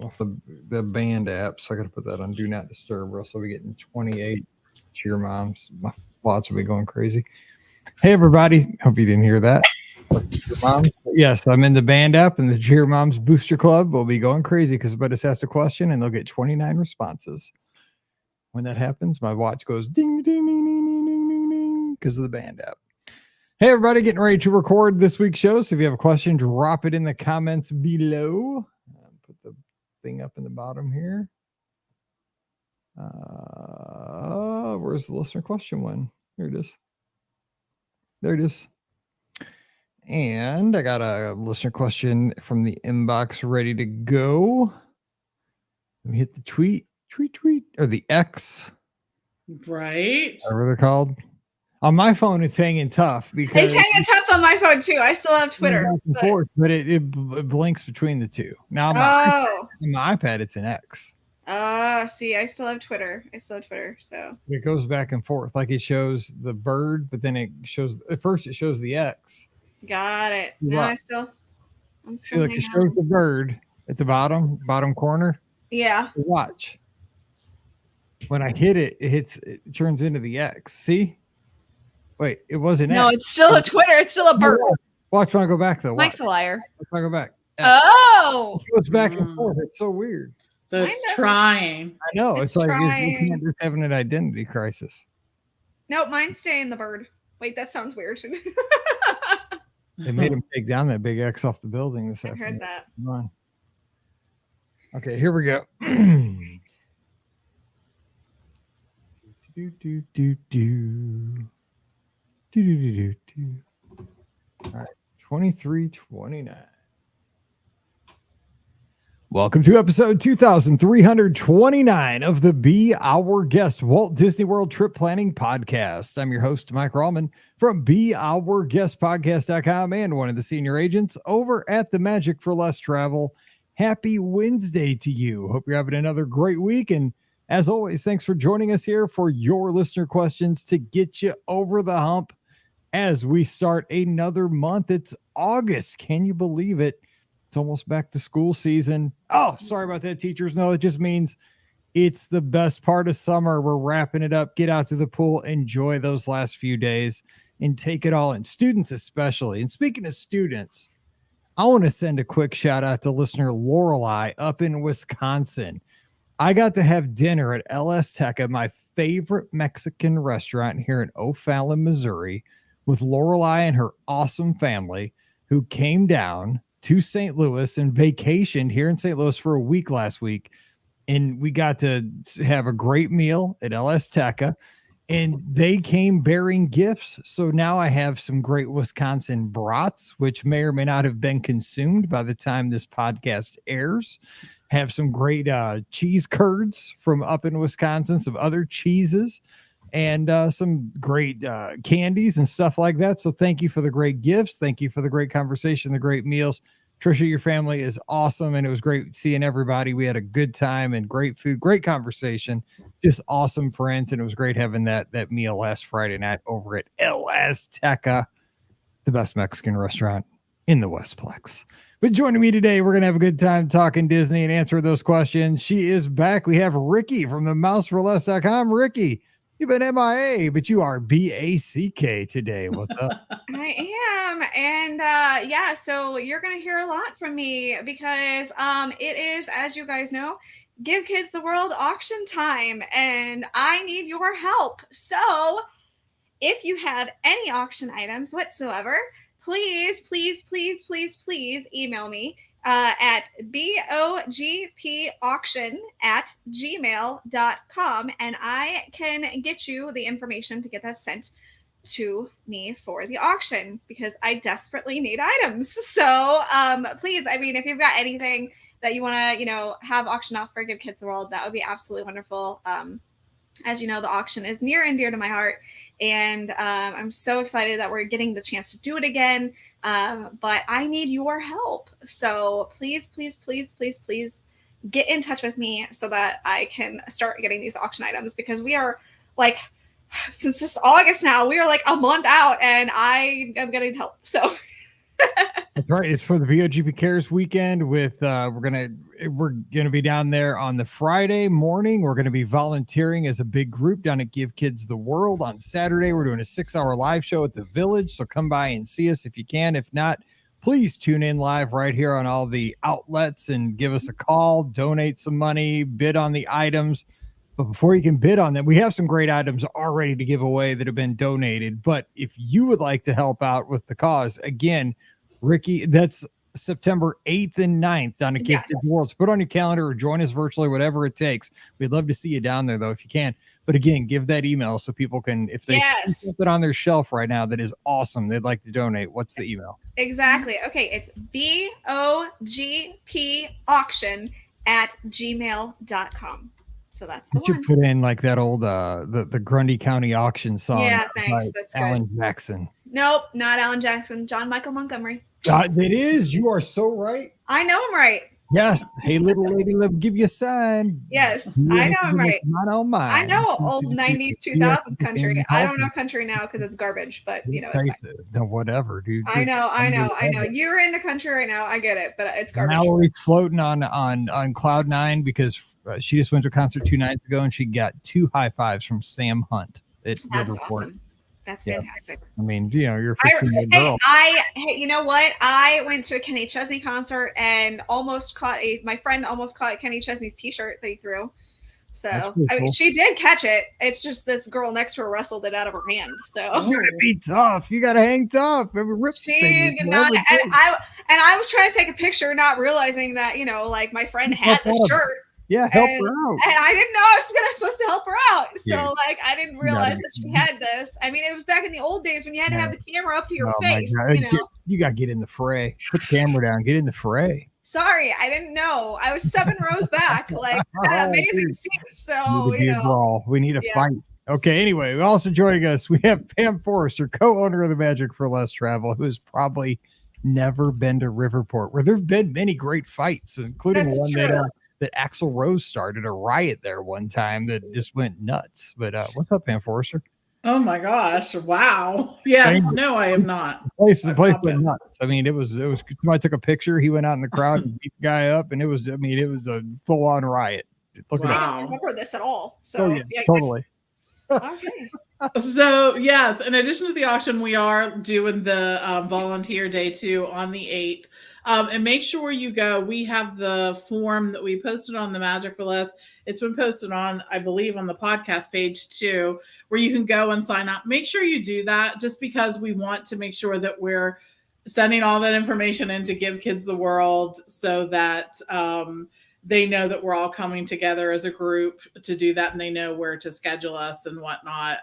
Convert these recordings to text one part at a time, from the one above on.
off the band app, so I got to put that on Do Not Disturb, or else I'll be getting 28 cheer moms. My watch will be going crazy. Hey, everybody. Hope you didn't hear that. Cheer moms. Yes, I'm in the band app, and the Cheer Moms Booster Club will be going crazy because somebody just asked a question, and they'll get 29 responses. When that happens, my watch goes ding, ding, ding, ding, ding, ding, ding, ding, because of the band app. Hey, everybody, getting ready to record this week's show. So if you have a question, drop it in the comments below. Put the thing up in the bottom here. Where's the listener question one? Here it is. There it is. And I got a listener question from the inbox ready to go. Let me hit the tweet, or the X. Right. Whatever they're called. On my phone, it's hanging tough because it's hanging tough on my phone too. I still have Twitter, but it blinks between the two. Now on my iPad, it's an X. See, I still have Twitter. So it goes back and forth. Like it shows the bird, but then it shows at first it shows the X. Got it. No, I'm still see, like it shows the bird at the bottom corner. Yeah. Watch. When I hit it, it turns into the X. See? Wait, it wasn't X. No, it's still a Twitter. It's still a bird. Watch when I go back, though. Mike's a liar. Watch when I go back. X. Oh! It goes back and forth. It's so weird. So it's trying. I know. It's like you're having an identity crisis. Nope, mine's staying the bird. Wait, that sounds weird. They made him take down that big X off the building this afternoon. I heard that. Come on. Okay, here we go. All right, 2329. Welcome to episode 2329 of the Be Our Guest Walt Disney World Trip Planning Podcast. I'm your host, Mike Rallman from BeOurGuestPodcast.com and one of the senior agents over at the Magic for Less Travel. Happy Wednesday to you. Hope you're having another great week. And as always, thanks for joining us here for your listener questions to get you over the hump as we start another month. It's August. Can you believe it? It's almost back to school season. Oh, sorry about that, teachers. No, it just means it's the best part of summer. We're wrapping it up. Get out to the pool, enjoy those last few days, and take it all in. Students especially. And speaking of students, I want to send a quick shout out to listener Lorelei up in Wisconsin. I got to have dinner at LS Teca, my favorite Mexican restaurant here in O'Fallon, Missouri, with Lorelei and her awesome family who came down to St. Louis and vacationed here in St. Louis for a week last week. And we got to have a great meal at LS Teca, and they came bearing gifts. So now I have some great Wisconsin brats, which may or may not have been consumed by the time this podcast airs. Have some great cheese curds from up in Wisconsin, some other cheeses, and some great candies and stuff like that. So thank you for the great gifts. Thank you for the great conversation, the great meals. Trisha, your family is awesome, and it was great seeing everybody. We had a good time and great food, great conversation, just awesome friends, and it was great having that meal last Friday night over at LS Teca, the best Mexican restaurant in the Westplex. But joining me today, we're going to have a good time talking Disney and answer those questions. She is back. We have Ricky from the mouseforless.com. Ricky, you've been MIA, but you are BACK today. What's up? I am. And so you're going to hear a lot from me because it is, as you guys know, Give Kids the World auction time, and I need your help. So if you have any auction items whatsoever, please email me at bogpauction@gmail.com, and I can get you the information to get that sent to me for the auction because I desperately need items. So please, I mean, if you've got anything that you want to, have auction off for Give Kids the World, that would be absolutely wonderful. As you know, the auction is near and dear to my heart, and I'm so excited that we're getting the chance to do it again. But I need your help. So please get in touch with me so that I can start getting these auction items, because we are like, since this August now, we are like a month out, and I am getting help. So That's right. It's for the BOGP Cares weekend with we're gonna be down there on the Friday morning. We're gonna be volunteering as a big group down at Give Kids the World. On Saturday, we're doing a 6-hour live show at the Village. So come by and see us if you can. If not, please tune in live right here on all the outlets and give us a call, donate some money, bid on the items. But before you can bid on them, we have some great items already to give away that have been donated. But if you would like to help out with the cause, again, Ricky, that's September 8th and 9th down at Give Kids World. So put on your calendar or join us virtually, whatever it takes. We'd love to see you down there, though, if you can. But again, give that email so people can, if they see something on their shelf right now that is awesome, they'd like to donate. What's the email? Exactly. Okay, it's BOGP auction@gmail.com. So that's the one. You put in like that old the Grundy County auction song. Yeah, thanks. That's Alan good. Jackson. Nope, not Alan Jackson. John Michael Montgomery. It is. You are so right. I know I'm right. Yes. Hey, little lady, let me give you a sign. Yes, I know I'm right. Not on mine. I know old 90s, 2000s country. I don't know country now because it's garbage, but you know, it's fine. Whatever, dude. I know. You're into country right now. I get it, but it's garbage. Now we're floating on cloud nine because she just went to a concert 2 nights ago and she got 2 high fives from Sam Hunt at Riverport. Awesome. That's fantastic. I mean, you know, you're a 15-year-old girl. Hey, you know what? I went to a Kenny Chesney concert and my friend almost caught Kenny Chesney's t-shirt that he threw. So I mean, she did catch it. It's just this girl next to her wrestled it out of her hand. So you gotta be tough. You gotta hang tough. And I was trying to take a picture, not realizing that, you know, like my friend had the shirt. Yeah, help her out. And I didn't know I was supposed to help her out. So, like, I didn't realize that she had this. I mean, it was back in the old days when you had to have the camera up to your face. You know? You got to get in the fray. Put the camera down. Get in the fray. Sorry, I didn't know. I was 7 rows back. Like, that amazing seats. So, you know. We need a fight. Okay, anyway, also joining us, we have Pam Forrester, co-owner of the Magic for Less Travel, who has probably never been to Riverport, where there have been many great fights, including one that Axl Rose started a riot there one time that just went nuts. But what's up, Pam Forrester? Oh my gosh! Wow. Yes. No, I have not. The place went nuts. I mean, it was. Somebody took a picture. He went out in the crowd and beat the guy up, and it was. I mean, it was a full-on riot. I don't remember this at all. So totally. Okay. So yes, in addition to the auction, we are doing the volunteer day 2 on the 8th. And make sure you go. We have the form that we posted on the Magic for Less. It's been posted on, I believe, on the podcast page too, where you can go and sign up. Make sure you do that just because we want to make sure that we're sending all that information in to Give Kids the World so that they know that we're all coming together as a group to do that and they know where to schedule us and whatnot.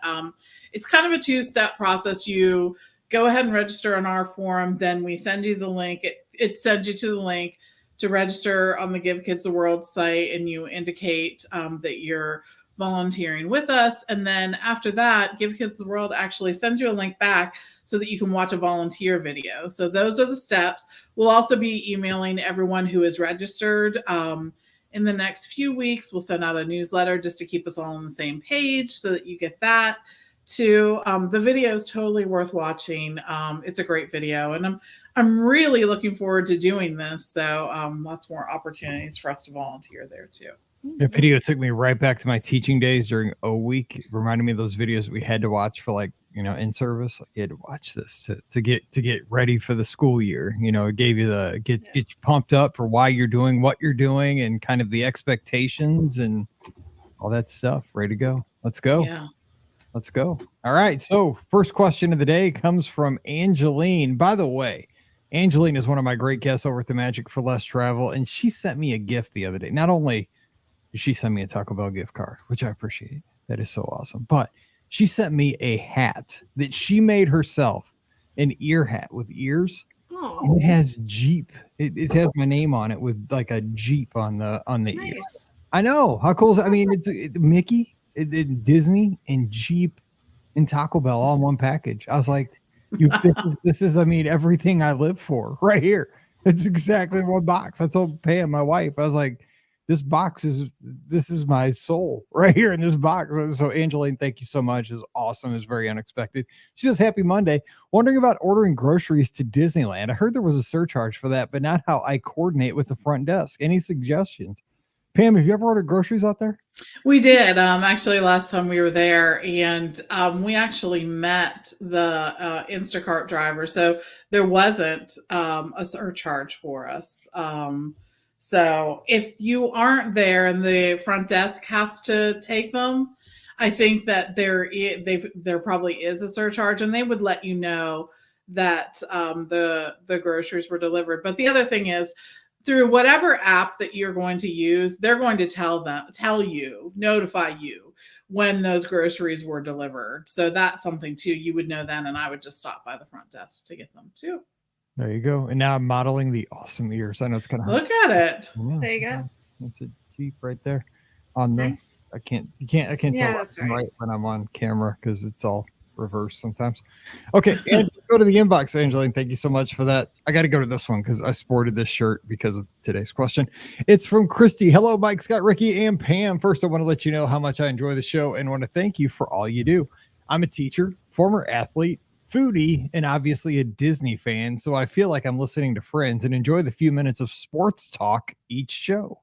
It's kind of a 2-step process. You go ahead and register on our forum. Then we send you the link. It sends you to the link to register on the Give Kids the World site, and you indicate that you're volunteering with us. And then after that, Give Kids the World actually sends you a link back so that you can watch a volunteer video. So those are the steps. We'll also be emailing everyone who is registered. In the next few weeks, we'll send out a newsletter just to keep us all on the same page so that you get that. The video is totally worth watching. It's a great video, and I'm really looking forward to doing this. So lots more opportunities for us to volunteer there too. The video took me right back to my teaching days during O Week. It reminded me of those videos we had to watch for, like, you know, in service. Like, you had to watch this to get ready for the school year. You know, it gave you get you pumped up for why you're doing what you're doing and kind of the expectations and all that stuff. Ready to go. Let's go. Yeah. Let's go. All right. So first question of the day comes from Angeline. By the way, Angeline is one of my great guests over at the Magic for Less Travel, and she sent me a gift the other day. Not only did she send me a Taco Bell gift card, which I appreciate. That is so awesome. But she sent me a hat that she made herself, an ear hat with ears. Oh. And it has Jeep. It has my name on it with like a Jeep on the ear. I know. How cool is it? I mean, it's Mickey, Disney, and Jeep and Taco Bell all in one package. I was like, this is, I mean, everything I live for right here. It's exactly one box. I told Pam, my wife, I was like, this is my soul right here in this box. So Angeline, thank you so much. It's awesome. It's very unexpected. She says, happy Monday. Wondering about ordering groceries to Disneyland. I heard there was a surcharge for that, but not how I coordinate with the front desk. Any suggestions? Pam, have you ever ordered groceries out there? We did. Actually, last time we were there, and we actually met the Instacart driver, so there wasn't a surcharge for us. So if you aren't there and the front desk has to take them, I think that there probably is a surcharge, and they would let you know that the groceries were delivered. But the other thing is, through whatever app that you're going to use, they're going to notify you when those groceries were delivered. So that's something too. You would know then, and I would just stop by the front desk to get them too. There you go. And now I'm modeling the awesome ears. I know it's kind of look at it. Yeah, there you go. That's a Jeep right there. On the Nice. I can't tell that's right when I'm on camera because it's all reverse sometimes. Okay, and go to the inbox, Angeline. Thank you so much for that. I got to go to this one because I sported this shirt because of today's question. It's from Christy. Hello, Mike, Scott, Ricky, and Pam. First, I want to let you know how much I enjoy the show and want to thank you for all you do. I'm a teacher, former athlete, foodie, and obviously a Disney fan, so I feel like I'm listening to friends and enjoy the few minutes of sports talk each show.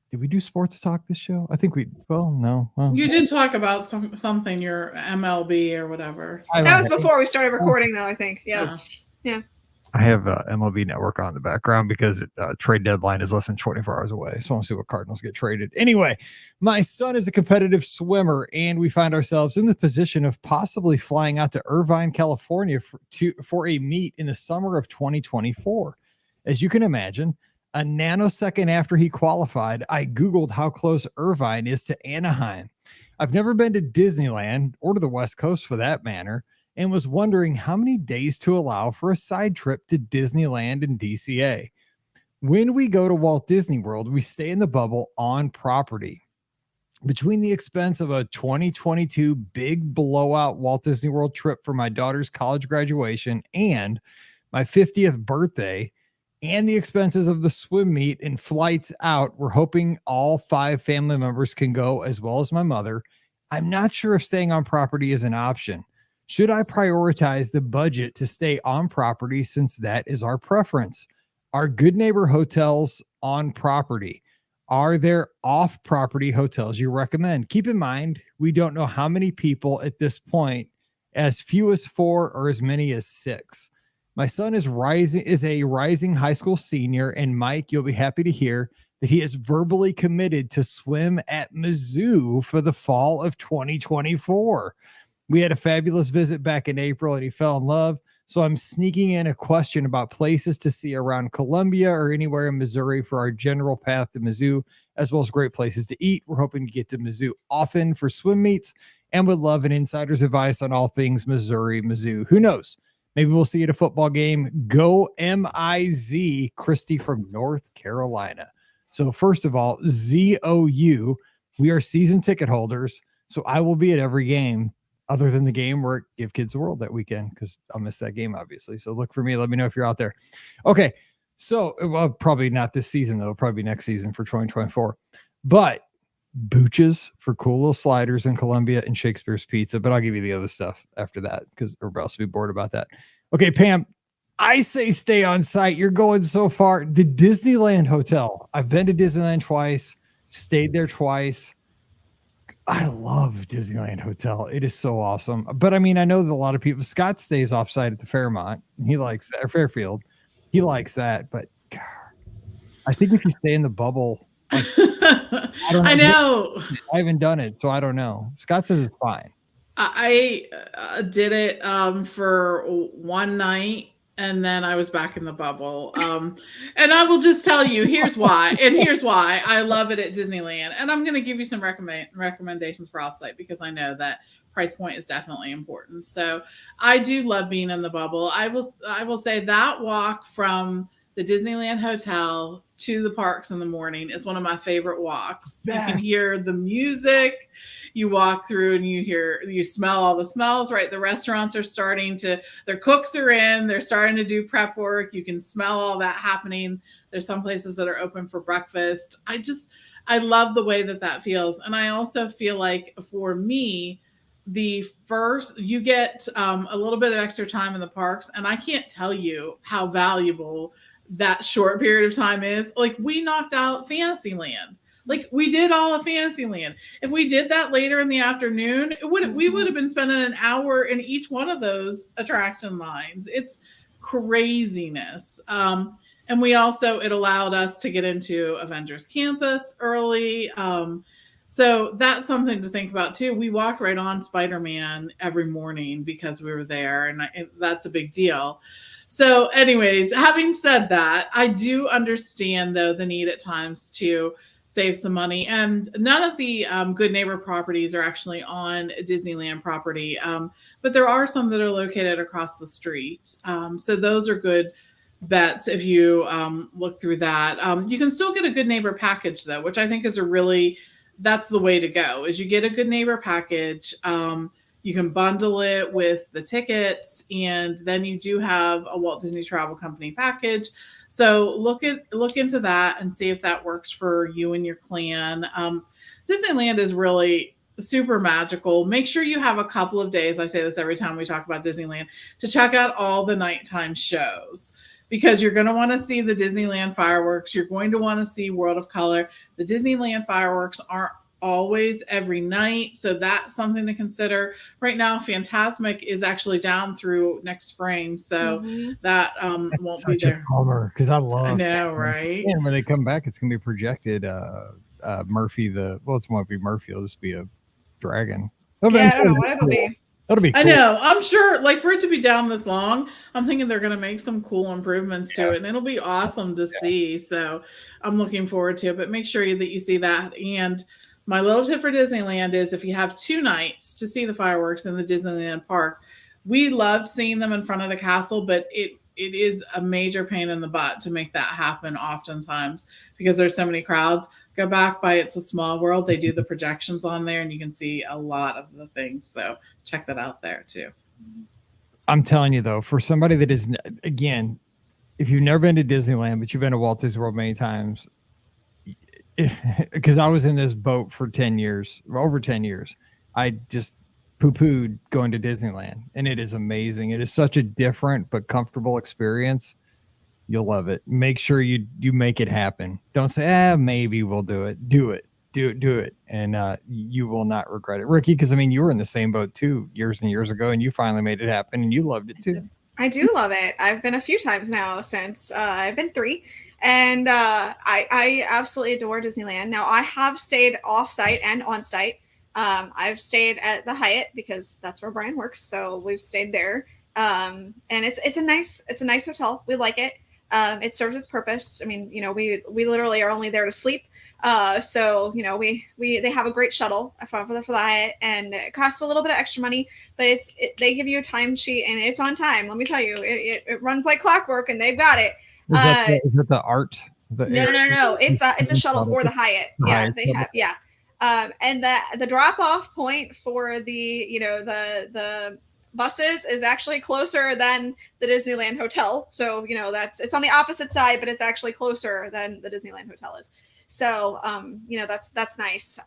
Did we do sports talk this show? I think no. Well, you did talk about something, your MLB or whatever. That was before we started recording, though, I think. Yeah. I have MLB Network on in the background because trade deadline is less than 24 hours away. So I want to see what Cardinals get traded. Anyway, my son is a competitive swimmer, and we find ourselves in the position of possibly flying out to Irvine, California for a meet in the summer of 2024. As you can imagine, a nanosecond after he qualified, I Googled how close Irvine is to Anaheim. I've never been to Disneyland or to the West Coast for that matter, and was wondering how many days to allow for a side trip to Disneyland and DCA. When we go to Walt Disney World, we stay in the bubble on property. Between the expense of a 2022 big blowout Walt Disney World trip for my daughter's college graduation and my 50th birthday, and the expenses of the swim meet and flights out, we're hoping all 5 family members can go, as well as my mother. I'm not sure if staying on property is an option. Should I prioritize the budget to stay on property since that is our preference? Are Good Neighbor hotels on property? Are there off-property hotels you recommend? Keep in mind, we don't know how many people at this point, as few as 4 or as many as 6. My son is a rising high school senior, and Mike, you'll be happy to hear that he is verbally committed to swim at Mizzou for the fall of 2024. We had a fabulous visit back in April, and he fell in love. So I'm sneaking in a question about places to see around Columbia or anywhere in Missouri for our general path to Mizzou, as well as great places to eat. We're hoping to get to Mizzou often for swim meets and would love an insider's advice on all things Missouri, Mizzou. Who knows? Maybe we'll see you at a football game. Go MIZ, Christy from North Carolina. So first of all, ZOU, we are season ticket holders. So I will be at every game other than the game where Give Kids the World that weekend, because I'll miss that game, obviously. So look for me. Let me know if you're out there. Okay. So, well, probably not this season, though. Probably next season for 2024. But Booches for cool little sliders in Columbia and Shakespeare's Pizza. But I'll give you the other stuff after that because we're about to be bored about that. Okay, Pam, I say stay on site. You're going so far. The Disneyland Hotel. I've been to Disneyland twice, stayed there twice. I love Disneyland Hotel. It is so awesome. But I mean, I know that a lot of people, Scott stays offsite at the Fairmont. He likes that, or Fairfield. He likes that. But God, I think if you stay in the bubble, like, I know. I haven't done it, so I don't know. Scott says it's fine. I did it for one night, and then I was back in the bubble. And I will just tell you, here's why. And here's why I love it at Disneyland. And I'm going to give you some recommendations for offsite because I know that price point is definitely important. So I do love being in the bubble. I will say that walk from the Disneyland Hotel to the parks in the morning is one of my favorite walks. Yes. You can hear the music. You walk through and you smell all the smells, right? The restaurants are their cooks are in, they're starting to do prep work. You can smell all that happening. There's some places that are open for breakfast. I love the way that feels. And I also feel like for me, the first you get a little bit of extra time in the parks, and I can't tell you how valuable that short period of time is. Like, we knocked out Fantasyland. Like, we did all of Fantasyland. If we did that later in the afternoon, we would have been spending an hour in each one of those attraction lines. It's craziness. And it allowed us to get into Avengers Campus early. So that's something to think about too. We walked right on Spider-Man every morning because we were there, and that's a big deal. So anyways, having said that, I do understand though the need at times to save some money, and none of the Good Neighbor properties are actually on Disneyland property, but there are some that are located across the street. So those are good bets if you look through that. You can still get a Good Neighbor package though, which I think is that's the way to go, is you get a Good Neighbor package. You can bundle it with the tickets, and then you do have a Walt Disney Travel Company package. So look into that and see if that works for you and your clan. Disneyland is really super magical. Make sure you have a couple of days, I say this every time we talk about Disneyland, to check out all the nighttime shows, because you're going to want to see the Disneyland fireworks. You're going to want to see World of Color. The Disneyland fireworks aren't always every night, so that's something to consider. Right now, Fantasmic is actually down through next spring, so that won't be there. Because I know, right? And when they come back, it's going to be projected. Murphy, it won't be Murphy. It'll just be a dragon. Yeah, I don't know what it'll be. That'll be cool. I know. I'm sure, like, for it to be down this long, I'm thinking they're going to make some cool improvements to it, and it'll be awesome to see. So I'm looking forward to it. But make sure that you see that. And my little tip for Disneyland is, if you have 2 nights to see the fireworks in the Disneyland park, we loved seeing them in front of the castle, but it is a major pain in the butt to make that happen oftentimes because there's so many crowds. Go back by It's a Small World. They do the projections on there, and you can see a lot of the things. So check that out there too. I'm telling you though, for somebody that is, again, if you've never been to Disneyland, but you've been to Walt Disney World many times, because I was in this boat for 10 years, over 10 years, I just poo-pooed going to Disneyland, and it is amazing. It is such a different but comfortable experience. You'll love it. Make sure you make it happen. Don't say, maybe we'll do it. Do it. And you will not regret it. Ricky, because I mean, you were in the same boat too years and years ago, and you finally made it happen, and you loved it too. I do love it. I've been a few times now since I've been 3. And I absolutely adore Disneyland. Now, I have stayed off-site and on-site. I've stayed at the Hyatt because that's where Brian works, so we've stayed there. And it's a nice hotel. We like it. It serves its purpose. I mean, we literally are only there to sleep. So they have a great shuttle for the Hyatt, and it costs a little bit of extra money, but they give you a time sheet, and it's on time. Let me tell you, it runs like clockwork, and they've got it. Is that the art? No. It's a shuttle for the Hyatt. Yeah, they have. Yeah. And the drop off point for the buses is actually closer than the Disneyland Hotel. So, it's on the opposite side, but it's actually closer than the Disneyland Hotel is. So, that's nice.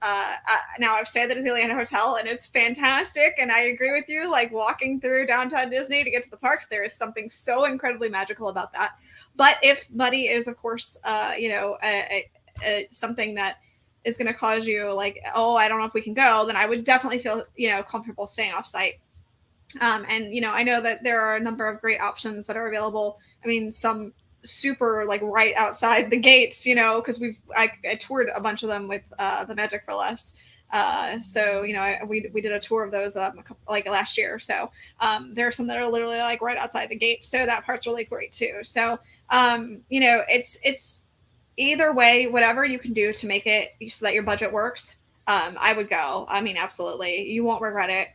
Now I've stayed at the Disneyland Hotel, and it's fantastic. And I agree with you, like walking through downtown Disney to get to the parks, there is something so incredibly magical about that. But if money is, of course, something that is going to cause you like, I don't know if we can go, then I would definitely feel, comfortable staying off site. And, I know that there are a number of great options that are available. I mean, some super like right outside the gates, because I toured a bunch of them with the Magic for Less. So, we did a tour of those last year. So there are some that are literally like right outside the gate. So that part's really great too. So, it's either way, whatever you can do to make it so that your budget works. I would go. I mean, absolutely. You won't regret it.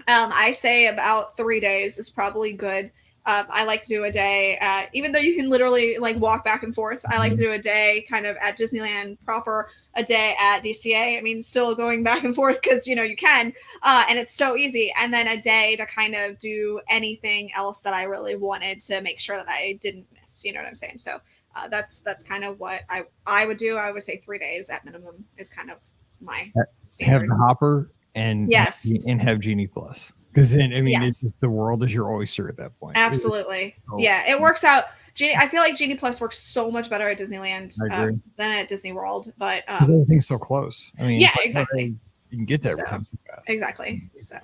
I say about 3 days is probably good. I like to do a day even though you can literally like walk back and forth, I like to do a day kind of at Disneyland proper, a day at DCA. I mean, still going back and forth because, you can, and it's so easy. And then a day to kind of do anything else that I really wanted to make sure that I didn't miss, you know what I'm saying? So That's kind of what I would do. I would say 3 days at minimum is kind of my Have standard. the hopper and Yes. and have Genie Plus. Because then, I mean, it's Yes. just the world is your oyster at that point. Absolutely. So- Yeah, it works out. I feel like Genie Plus works so much better at Disneyland I agree. than at Disney World. But everything's so close. I mean, yeah, but exactly. You can get there So, fast. Exactly. So.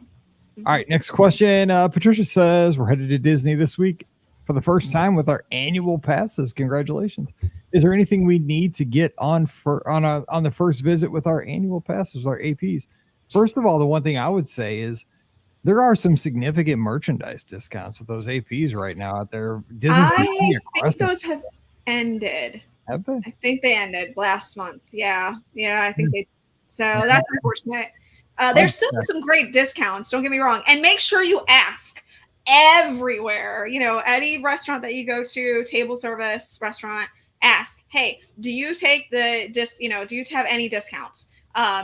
All right, next question. Patricia says we're headed to Disney this week for the first time with our annual passes. Congratulations! Is there anything we need to get on on the first visit with our annual passes, our APs? First of all, the one thing I would say is there are some significant merchandise discounts with those APs right now out there. I think those have ended. Have they? I think they ended last month. Yeah, I think they. So that's unfortunate. There's still some great discounts. Don't get me wrong, and make sure you ask everywhere. You know, any restaurant that you go to, table service restaurant, ask, hey, do you take the do you have any discounts?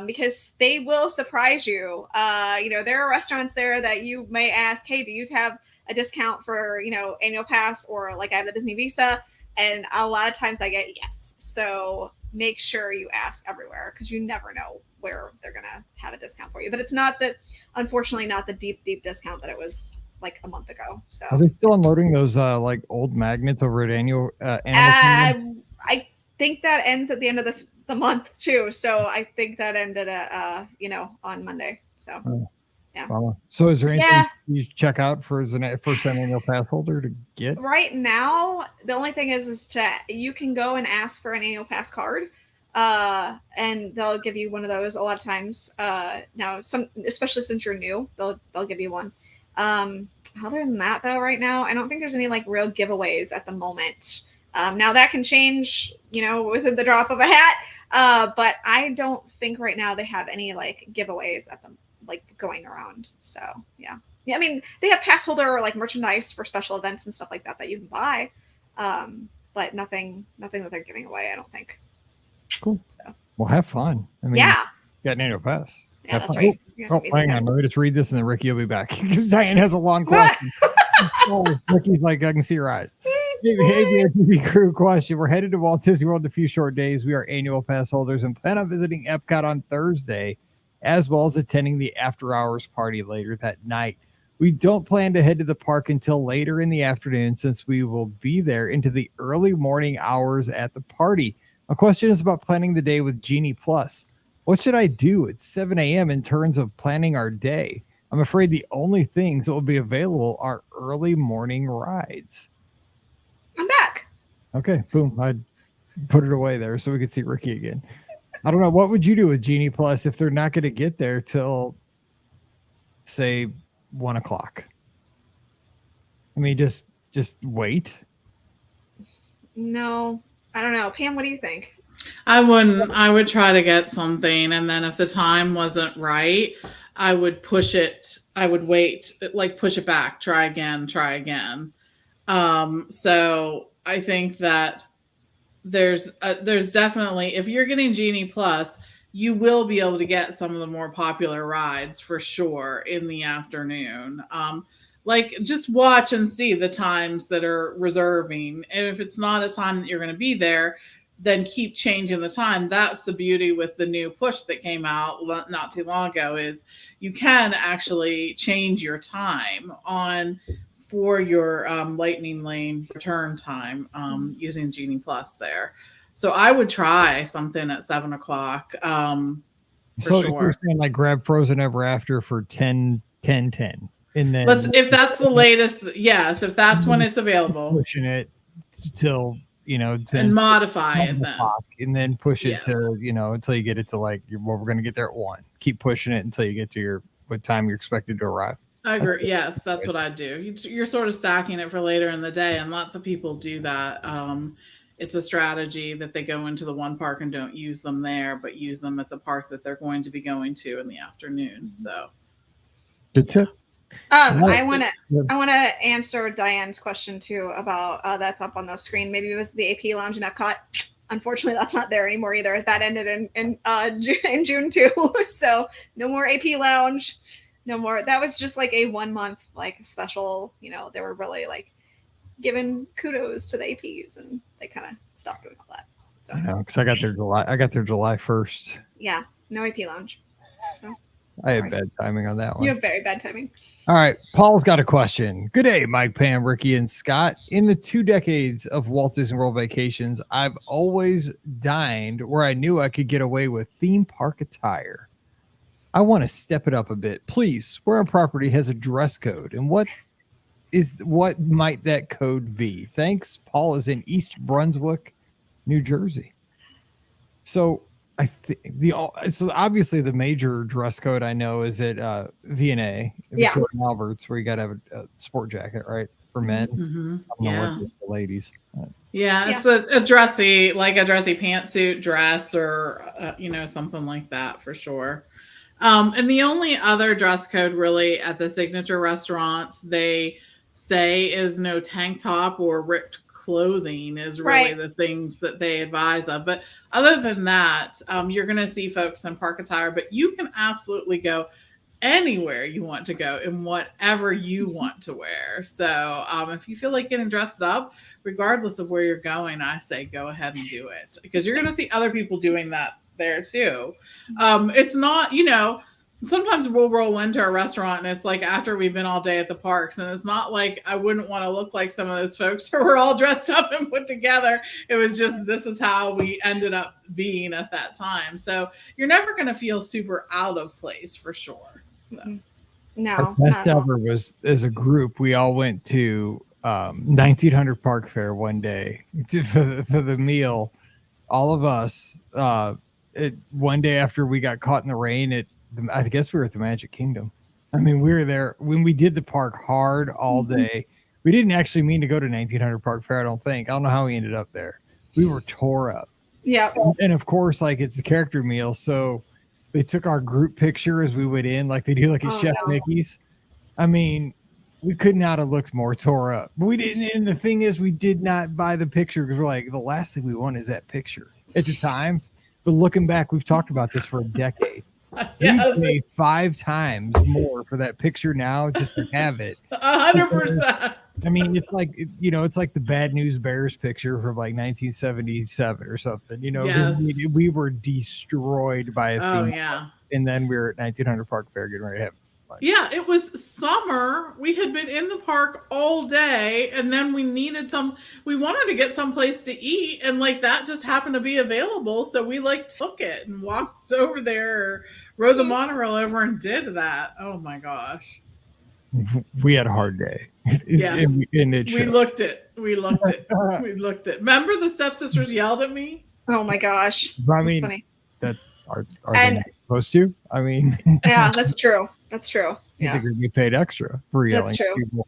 Because they will surprise you. You know, there are restaurants there that you may ask, hey, do you have a discount for, annual pass, or like I have the Disney Visa? And a lot of times I get yes. So make sure you ask everywhere, because you never know where they're going to have a discount for you. But it's unfortunately not the deep discount that it was like a month ago. So are they still unloading those like old magnets over at Animal Kingdom? I think that ends at the end of the month too. So I think that ended on Monday. So yeah. So is there anything you check out for as a first-time annual pass holder to get? Right now, the only thing is you can go and ask for an annual pass card, and they'll give you one of those a lot of times. Now, especially since you're new, they'll give you one. Other than that, though, right now, I don't think there's any like real giveaways at the moment. Now that can change, within the drop of a hat. But I don't think right now they have any like giveaways at them like going around. So yeah. I mean, they have pass holder like merchandise for special events and stuff like that you can buy. But nothing that they're giving away, I don't think. Cool. So well, have fun. I mean, got an annual pass. Yeah, that's right. Oh, hang on. Let me just read this and then Ricky will be back because Diane has a long question. Ricky's like, I can see your eyes. Hey, TV crew question. We're headed to Walt Disney World in a few short days. We are annual pass holders and plan on visiting Epcot on Thursday, as well as attending the after hours party later that night. We don't plan to head to the park until later in the afternoon, since we will be there into the early morning hours at the party. My question is about planning the day with Genie Plus. What should I do at 7 a.m. in terms of planning our day? I'm afraid the only things that will be available are early morning rides. I'm back. Okay, boom. I put it away there so we could see Ricky again. I don't know. What would you do with Genie Plus if they're not going to get there till, say, 1 o'clock? I mean, just wait. No, I don't know. Pam, what do you think? I wouldn't. I would try to get something, and then if the time wasn't right, I would push it. I would wait, like push it back, try again. So I think that there's definitely, if you're getting Genie Plus, you will be able to get some of the more popular rides for sure in the afternoon. Like just watch and see the times that are reserving. And if it's not a time that you're going to be there, then keep changing the time. That's the beauty with the new push that came out not too long ago, is you can actually change your time for your lightning lane return time using Genie Plus there. So I would try something at 7 o'clock. So sure. If you're saying like grab Frozen Ever After for 10, and then if that's the latest, yes, if that's when it's available, pushing it till and modify it then, and then push it to until you get it to like we're going to get there at 1. Keep pushing it until you get to what time you're expected to arrive. I agree. Yes, that's what I do. You're sort of stacking it for later in the day, and lots of people do that. It's a strategy that they go into the one park and don't use them there, but use them at the park that they're going to be going to in the afternoon. So good tip. I want to answer Diane's question too about that's up on the screen. Maybe it was the AP Lounge in Epcot. Unfortunately, that's not there anymore either. That ended in June too. So no more AP Lounge, no more. That was just like a 1 month like special. They were really like giving kudos to the APs, and they kind of stopped doing all that. So. I know, because I got there July 1st. Yeah, no AP lounge. So, I had bad timing on that one. You have very bad timing. All right. Paul's got a question. Good day, Mike, Pam, Ricky, and Scott. In the 2 decades of Walt Disney World vacations, I've always dined where I knew I could get away with theme park attire. I want to step it up a bit. Please, where our property has a dress code, and what might that code be? Thanks. Paul is in East Brunswick, New Jersey. So I think so obviously the major dress code I know is at V&A, Victoria and Albert's, where you got to have a sport jacket, right, for men. Mm-hmm. Yeah, for ladies. Yeah, it's a dressy pantsuit dress, or something like that for sure. And the only other dress code really at the signature restaurants they say is no tank top or ripped clothing is really the things that they advise of. But other than that, you're going to see folks in park attire, but you can absolutely go anywhere you want to go in whatever you want to wear. So if you feel like getting dressed up, regardless of where you're going, I say go ahead and do it, because you're going to see other people doing that there too. It's not, sometimes we'll roll into a restaurant and it's like after we've been all day at the parks, and it's not like I wouldn't want to look like some of those folks who were all dressed up and put together. It was just, this is how we ended up being at that time. So you're never going to feel super out of place for sure. So. No. Our best ever was, as a group, we all went to 1900 Park Fair one day for the meal. All of us, one day after we got caught in the rain I guess we were at the Magic Kingdom. I mean, we were there when we did the park hard all day. We didn't actually mean to go to 1900 Park Fair, I don't think. I don't know how we ended up there. We were tore up. Yeah. And of course, like, it's a character meal. So they took our group picture as we went in, like they do like at Chef Mickey's. I mean, we could not have looked more tore up. But we didn't. And the thing is, we did not buy the picture because we're like, the last thing we want is that picture at the time. But looking back, we've talked about this for a decade. Yes. We pay 5 times more for that picture now just to have it. 100%. I mean, it's like, it's like the Bad News Bears picture from like 1977 or something. Yes. We were destroyed by a theme yeah. And then we were at 1900 Park Fair getting ready to have lunch. Yeah, it was summer. We had been in the park all day, and then we wanted to get someplace to eat, and like that just happened to be available. So we took it and walked over there, or rode the monorail over and did that. Oh my gosh. We had a hard day. Yes. We looked it. Remember the stepsisters yelled at me? Oh my gosh. I mean, that's funny. That's are they not supposed to? I mean, yeah, that's true. That's true. I think we get paid extra for yelling. That's true. At people.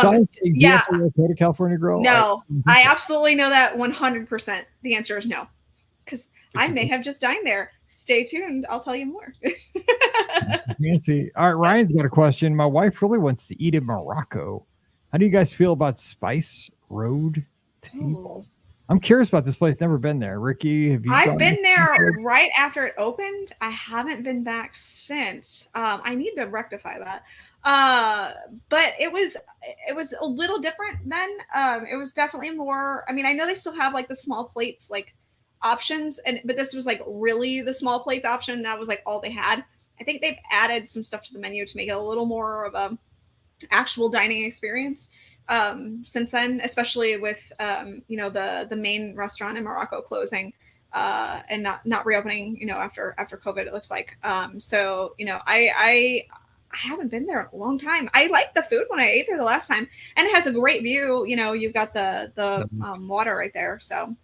Sean, do you have to go to California Grill? No, I absolutely know that 100%. The answer is no, because I may have just dined there. Stay tuned. I'll tell you more. Nancy. All right, Ryan's got a question. My wife really wants to eat in Morocco. How do you guys feel about Spice Road Table? I'm curious about this place. Never been there. Ricky, have you? I've been there right after it opened. I haven't been back since. I need to rectify that. But it was a little different then. It was definitely more. I mean, I know they still have like the small plates like options, but this was like really the small plates option. That was like all they had. I think they've added some stuff to the menu to make it a little more of a actual dining experience since then, especially with the main restaurant in Morocco closing and not reopening after COVID, it looks like. So I haven't been there in a long time. I liked the food when I ate there the last time, and it has a great view. You've got the water right there, so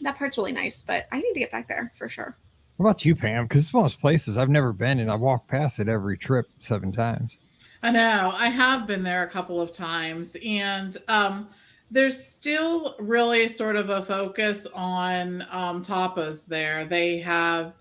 that part's really nice. But I need to get back there for sure. What about you, Pam? Because it's one of those places I've never been, and I walk past it every trip 7 times. I know. I have been there a couple of times, and there's still really sort of a focus on tapas there. They have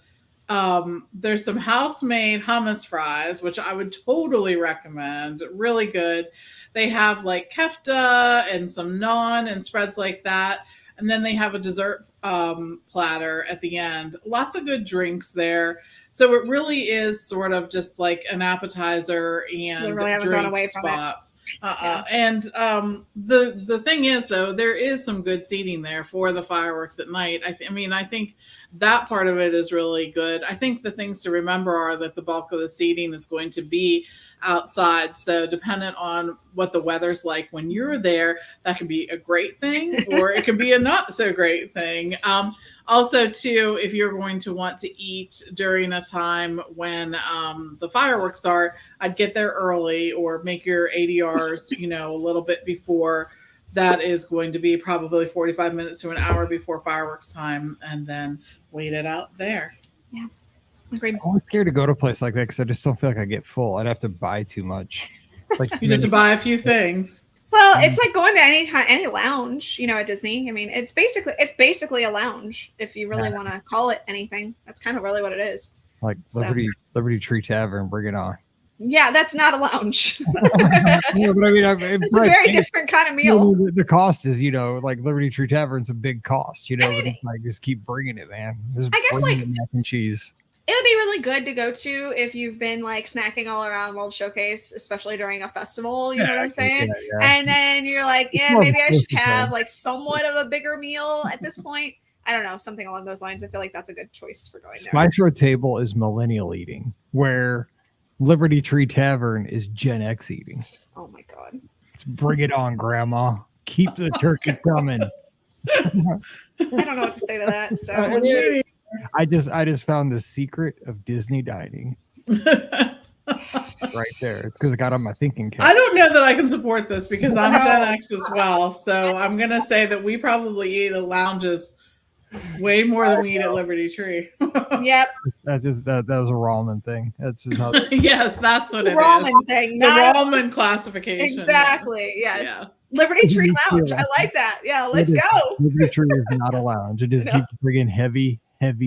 there's some house-made hummus fries, which I would totally recommend. Really good. They have like kefta and some naan and spreads like that. And then they have a dessert platter at the end. Lots of good drinks there. So it really is sort of just like an appetizer and so really haven't gone away spot. And the thing is, though, there is some good seating there for the fireworks at night. I think that part of it is really good. I think the things to remember are that the bulk of the seating is going to be outside. So dependent on what the weather's like when you're there, that can be a great thing or it can be a not so great thing. Also, too, if you're going to want to eat during a time when the fireworks are, I'd get there early or make your ADRs, a little bit before. That is going to be probably 45 minutes to an hour before fireworks time, and then wait it out there. Yeah. Agreed. I'm scared to go to a place like that because I just don't feel like I get full. I'd have to buy too much. Like you need to buy a few things. Well, it's like going to any lounge, at Disney. I mean, it's basically a lounge if you really want to call it anything. That's kind of really what it is. Like Liberty Tree Tavern, bring it on. Yeah, that's not a lounge. Yeah, but it's a very different kind of meal. The cost is, like Liberty Tree Tavern's a big cost, but it's like just keep bringing it, man. Just I guess mac and cheese. It would be really good to go to if you've been like snacking all around World Showcase, especially during a festival. You know what I'm saying? Yeah. And then you're like, maybe I should have like somewhat of a bigger meal at this point. I don't know, something along those lines. I feel like that's a good choice for going there. Spice Road Table is millennial eating, where Liberty Tree Tavern is Gen X eating. Oh my God. Let's bring it on, Grandma. Keep the turkey coming. I don't know what to say to that. So I just found the secret of Disney dining. Right there. It's because I got on my thinking cap. I don't know that I can support this because I'm Gen X as well. So I'm going to say that we probably eat at lounges way more than we eat at Liberty Tree. Yep. That's just that was a ramen thing. That's just how yes, that's what it ramen is. Thing. The ramen classification. Exactly. Yes. Yeah. Liberty Tree Lounge. I like that. Yeah, let's go. Liberty Tree is not a lounge. It just keeps bringing heavy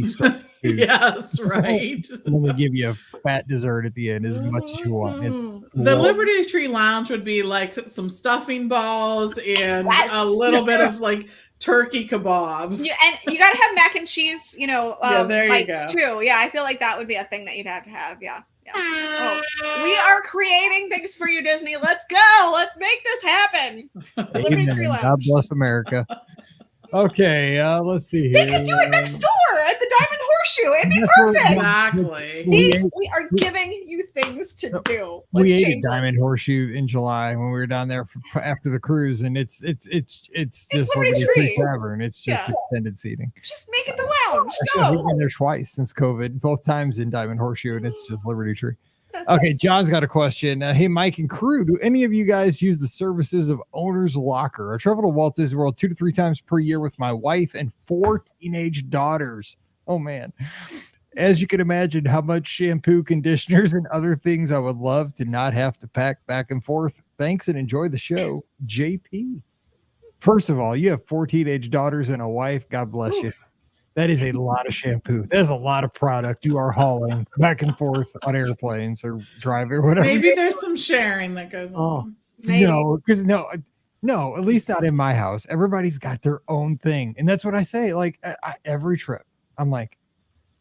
stuff. Yes, right. And then they give you a fat dessert at the end as much as you want. The Liberty Tree Lounge would be like some stuffing balls and a little bit of like turkey kebabs. And you got to have mac and cheese, there you go. too. Yeah, I feel like that would be a thing that you'd have to have. Yeah. Oh, we are creating things for you, Disney. Let's go. Let's make this happen. Liberty Tree Lounge. God bless America. Okay, let's see here. They could do it next door at the Diamond Horseshoe. It'd be perfect. Exactly. See, we are giving you things to do. We ate at Diamond Horseshoe in July when we were down there after the cruise, and it's just Liberty Tree Tavern. It's just extended seating. Just make it the lounge. Actually, we've been there twice since COVID, both times in Diamond Horseshoe, and it's just Liberty Tree. Okay, John's got a question. Hey, Mike and crew, do any of you guys use the services of Owner's Locker? I travel to Walt Disney World 2 to 3 times per year with my wife and 4 teenage daughters. Oh, man. As you can imagine, how much shampoo, conditioners, and other things I would love to not have to pack back and forth. Thanks and enjoy the show, JP. First of all, you have 4 teenage daughters and a wife. God bless you. That is a lot of shampoo. There's a lot of product you are hauling back and forth on airplanes or driving or whatever. Maybe there's some sharing that goes on. No, because no, at least not in my house. Everybody's got their own thing. And that's what I say. Like every trip, I'm like,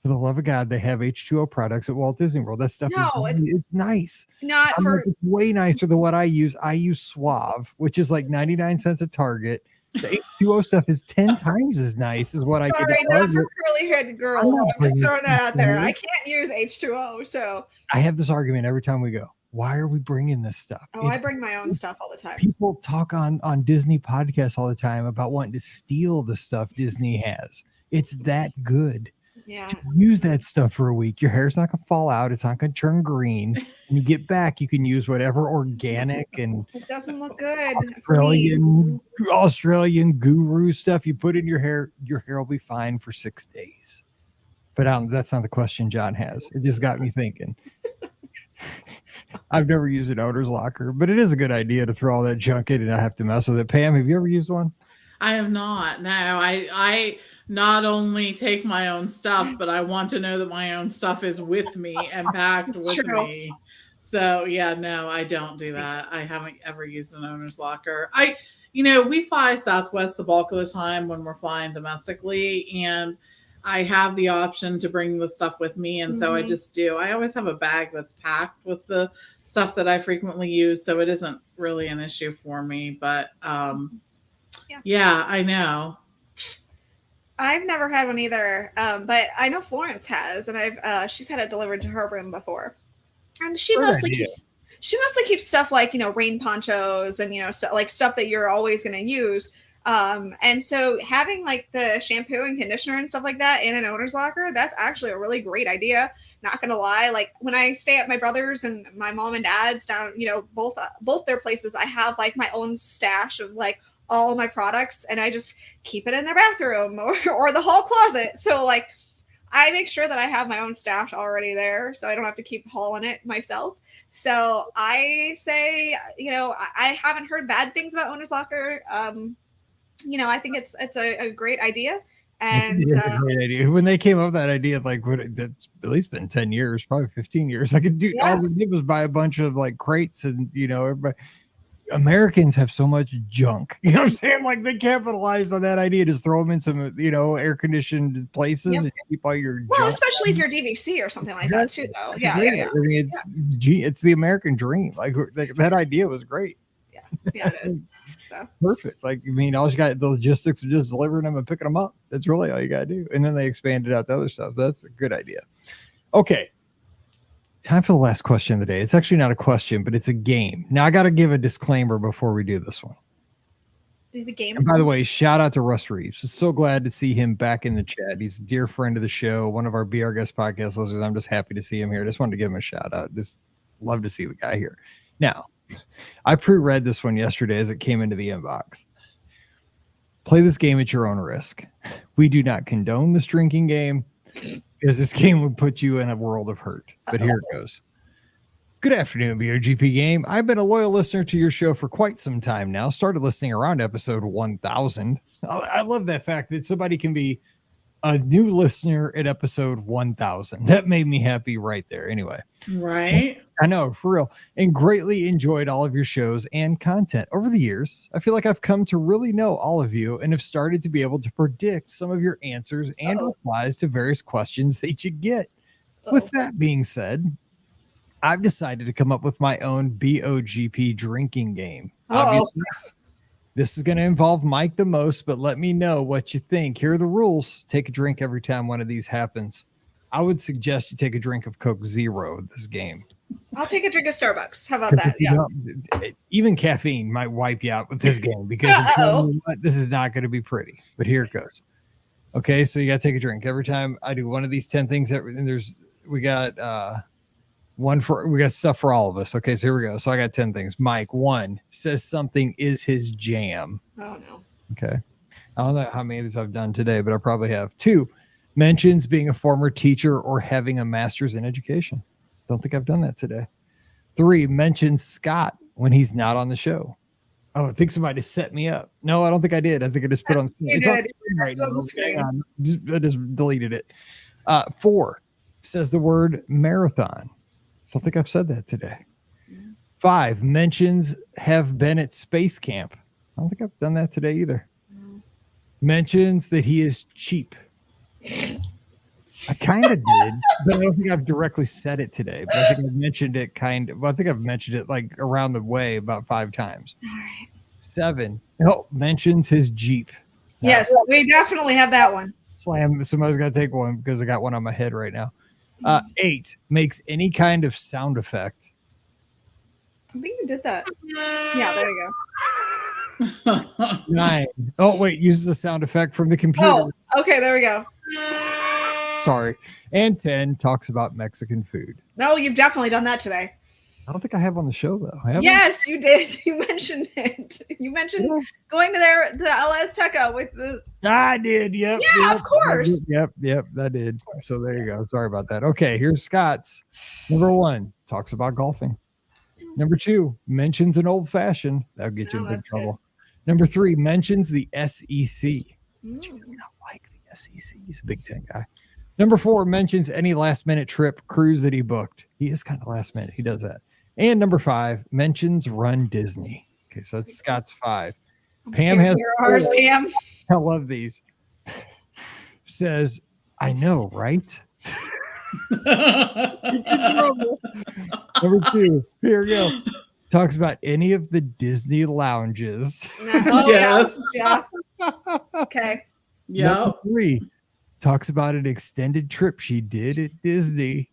for the love of God, they have H2O products at Walt Disney World. That stuff it's nice. Not for it's way nicer than what I use. I use Suave, which is like 99 cents at Target. The H2O stuff is 10 times as nice as what I get. Sorry, not for curly-haired girls. I'm just throwing that out there. I can't use H2O, so I have this argument every time we go. Why are we bringing this stuff? I bring my own stuff all the time. People talk on Disney podcasts all the time about wanting to steal the stuff Disney has. It's that good. Yeah. Use that stuff for a week. Your hair's not going to fall out. It's not going to turn green. When you get back, you can use whatever organic and it doesn't look good. Australian guru stuff you put in your hair. Your hair will be fine for 6 days. But that's not the question John has. It just got me thinking. I've never used an Owner's Locker, but it is a good idea to throw all that junk in and not have to mess with it. Pam, have you ever used one? I have not. No, I not only take my own stuff, but I want to know that my own stuff is with me and packed with me. So yeah, no, I don't do that. I haven't ever used an Owner's Locker. We fly Southwest the bulk of the time when we're flying domestically, and I have the option to bring the stuff with me. And so I Mhm. just do. I always have a bag that's packed with the stuff that I frequently use. So it isn't really an issue for me. But yeah, I know. I've never had one either, but I know Florence has, and she's had it delivered to her room before, and she Great mostly idea. keeps stuff like rain ponchos and stuff that you're always going to use. And so having like the shampoo and conditioner and stuff like that in an owner's locker, that's actually a really great idea. Not gonna lie, like when I stay at my brother's and my mom and dad's down, both their places, I have like my own stash of like all my products, and I just keep it in their bathroom or the hall closet. So like I make sure that I have my own stash already there, so I don't have to keep hauling it myself. So I say, I haven't heard bad things about owner's locker. I think it's a great idea. And It's a great idea. When they came up with that idea, like that's at least been 10 years, probably 15 years. I could do all we did was buy a bunch of like crates, and everybody. Americans have so much junk. You know what I'm saying? Like they capitalized on that idea. Just throw them in some, air conditioned places and keep all your well, junk. especially if you're DVC or something like that too, though. Yeah. I mean, it's the American dream. Like that idea was great. Yeah, it is. So Perfect. Like, I mean, all you got the logistics of just delivering them and picking them up. That's really all you got to do. And then they expanded out the other stuff. That's a good idea. Okay. Time for the last question of the day. It's actually not a question, but it's a game. Now, I got to give a disclaimer before we do this one. the game. And by the way, shout out to Russ Reeves. So glad to see him back in the chat. He's a dear friend of the show, one of our Be Our Guest podcast listeners. I'm just happy to see him here. Just wanted to give him a shout out. Just love to see the guy here. Now, I pre-read this one yesterday as it came into the inbox. Play this game at your own risk. We do not condone this drinking game, because this game would put you in a world of hurt. But here it goes. Good afternoon, BOGP Game. I've been a loyal listener to your show for quite some time now. Started listening around episode 1000. I love that fact that somebody can be a new listener at episode 1000. That made me happy right there. Anyway. Right. I know, for real. And greatly enjoyed all of your shows and content. Over the years, I feel like I've come to really know all of you and have started to be able to predict some of your answers and replies to various questions that you get. With that being said, I've decided to come up with my own BOGP drinking game. Obviously, this is going to involve Mike the most, but let me know what you think. Here are the rules. Take a drink every time one of these happens. I would suggest you take a drink of Coke Zero this game. I'll take a drink of Starbucks. How about that? Yeah. Even caffeine might wipe you out with this game, because this is not going to be pretty. But here it goes. Okay, so you got to take a drink every time I do one of these 10 things. We got stuff for all of us. Okay, so here we go. So I got 10 things. Mike, 1, says something is his jam. Oh no. Okay, I don't know how many of these I've done today, but I probably have. 2, mentions being a former teacher or having a master's in education. Don't think I've done that today. 3, mentions Scott when he's not on the show. Oh, I think somebody set me up. No, I don't think I did. I think I just put on screen. It's on screen right now. I just deleted it. 4, says the word marathon. Don't think I've said that today. 5, mentions have been at space camp. I don't think I've done that today either. Mentions that he is cheap. I kind of did, but I don't think I've directly said it today. But I think I've mentioned it I think I've mentioned it like around the way about 5 times. All right. 7, mentions his Jeep. Yes, we definitely have that one. Slam. Somebody's got to take one because I got one on my head right now. 8, makes any kind of sound effect. I think you did that. Yeah, there you go. 9. Oh, wait, uses a sound effect from the computer. Oh, okay, there we go. Sorry. And 10, talks about Mexican food. No, you've definitely done that today. I don't think I have on the show, though. Yes, you did. You mentioned it. You mentioned going to the El Azteca with the... I did, yep. Yeah, of course. Yep, I did. So there you go. Sorry about that. Okay, here's Scott's. Number 1, talks about golfing. Number 2, mentions an old fashioned. That'll get you in big trouble. Good. Number 3, mentions the SEC. But you really don't like the SEC. He's a Big Ten guy. Number 4, mentions any last minute trip cruise that he booked. He is kind of last minute. He does that. And number 5, mentions Run Disney. Okay, so that's Scott's 5. Pam has ours, Pam. I love these. Says, I know, right? Number 2, here we go. Talks about any of the Disney lounges. Oh, Yes. yeah. Okay. Number Yep. 3, talks about an extended trip she did at Disney.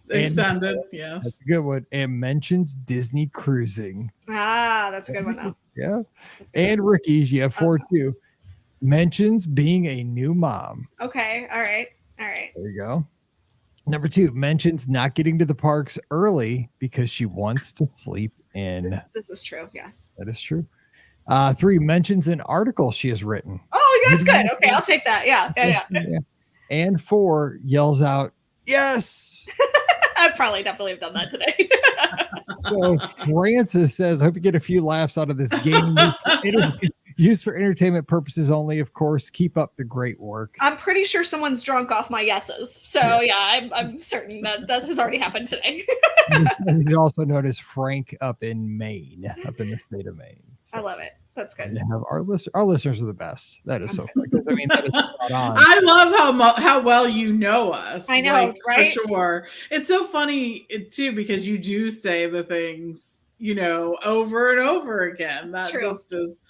Extended. And Yes. that's a good one. And mentions Disney cruising. That's a good one, though. Yeah. That's a good And one. Ricky's, you have 4 too. Mentions being a new mom. Okay. All right. There you go. Number 2, mentions not getting to the parks early because she wants to sleep in. This is true. Yes. That is true. 3, mentions an article she has written. Oh, that's good. Okay, I'll take that. Yeah. And 4, yells out, "Yes!" I probably definitely have done that today. So Francis says, "I hope you get a few laughs out of this game. Used for entertainment purposes only, of course. Keep up the great work." I'm pretty sure someone's drunk off my yeses. So yeah, I'm certain that has already happened today. He's also known as Frank up in Maine, up in the state of Maine. So, I love it. That's good. and have our listeners are the best. That is so funny. I mean, that is spot on. I love how well you know us. I know, right? For sure. It's so funny too because you do say the things, over and over again. That True. just is,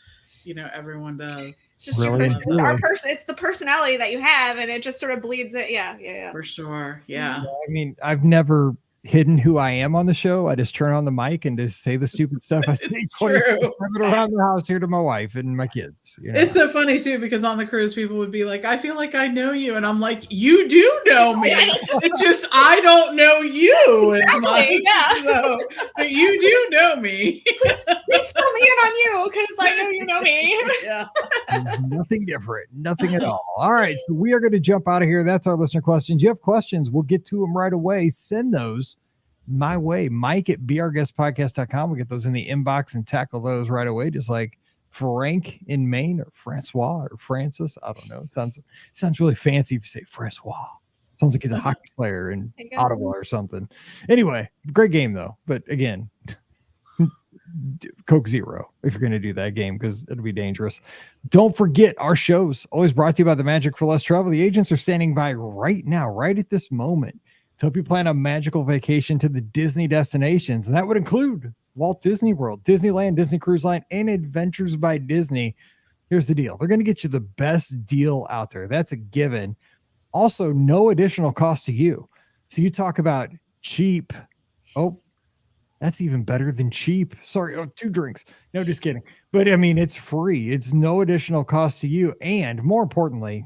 everyone does. It's just Really our person. It's the personality that you have, and it just sort of bleeds it. Yeah. For sure. Yeah. I mean, I've never hidden who I am on the show. I just turn on the mic and just say the stupid stuff I say around the house here to my wife and my kids. It's so funny too because on the cruise people would be like, "I feel like I know you," and I'm like, "You do know me. It's just I don't know you as much." Yeah. So, but you do know me. Please fill me in on you because I know you know me. Yeah. Nothing different, nothing at all. All right, so we are going to jump out of here. That's our listener questions. You have questions, we'll get to them right away. Send those my way, Mike at beourguestpodcast.com. We'll get those in the inbox and tackle those right away, just like Frank in Maine or Francois or Francis. I don't know. It sounds really fancy if you say Francois. Sounds like he's a hockey player in Ottawa or something. Anyway, great game though. But again, Coke Zero if you're going to do that game because it'll be dangerous. Don't forget our shows always brought to you by the Magic for Less Travel. The agents are standing by right now, right at this moment, to help you plan a magical vacation to the Disney destinations. And that would include Walt Disney World, Disneyland, Disney Cruise Line, and Adventures by Disney. Here's the deal. They're going to get you the best deal out there. That's a given. Also, no additional cost to you. So you talk about cheap. Oh, that's even better than cheap. Sorry. Oh, 2 drinks. No, just kidding. But I mean, it's free. It's no additional cost to you. And more importantly,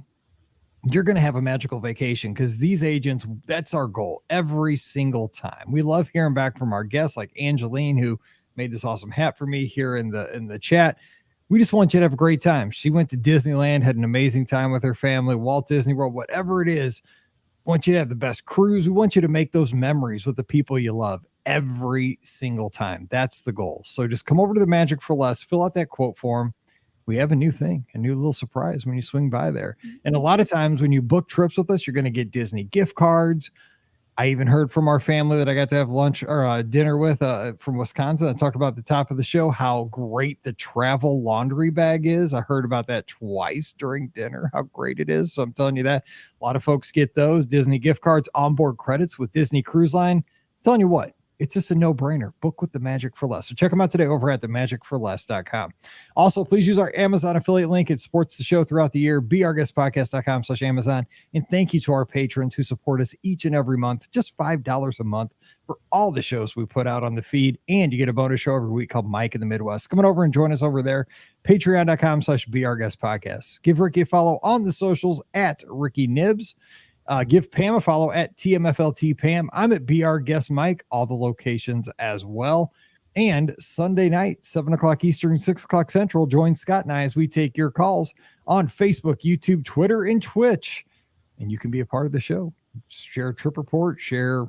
you're going to have a magical vacation because these agents, that's our goal every single time. We love hearing back from our guests like Angeline, who made this awesome hat for me here in the chat. We just want you to have a great time. She went to Disneyland, had an amazing time with her family, Walt Disney World, whatever it is. We want you to have the best cruise. We want you to make those memories with the people you love every single time. That's the goal. So just come over to the Magic for Less, fill out that quote form. We have a new thing, a new little surprise when you swing by there. And a lot of times when you book trips with us, you're going to get Disney gift cards. I even heard from our family that I got to have lunch or dinner with from Wisconsin. I talked about at the top of the show how great the travel laundry bag is. I heard about that twice during dinner, how great it is. So I'm telling you that a lot of folks get those Disney gift cards, onboard credits with Disney Cruise Line. I'm telling you what, it's just a no-brainer. Book with the Magic for Less. So check them out today over at themagicforless.com. Also, please use our Amazon affiliate link. It supports the show throughout the year. beourguestpodcast.com/Amazon. And thank you to our patrons who support us each and every month. Just $5 a month for all the shows we put out on the feed. And you get a bonus show every week called Mike in the Midwest. Come on over and join us over there. Patreon.com/beourguestpodcast. Give Ricky a follow on the socials at Ricky Nibs. Give Pam a follow at TMFLT Pam. I'm at BR Guest Mike, all the locations as well. And Sunday night, 7 o'clock Eastern, 6 o'clock Central, join Scott and I as we take your calls on Facebook, YouTube, Twitter, and Twitch. And you can be a part of the show. Share a trip report, share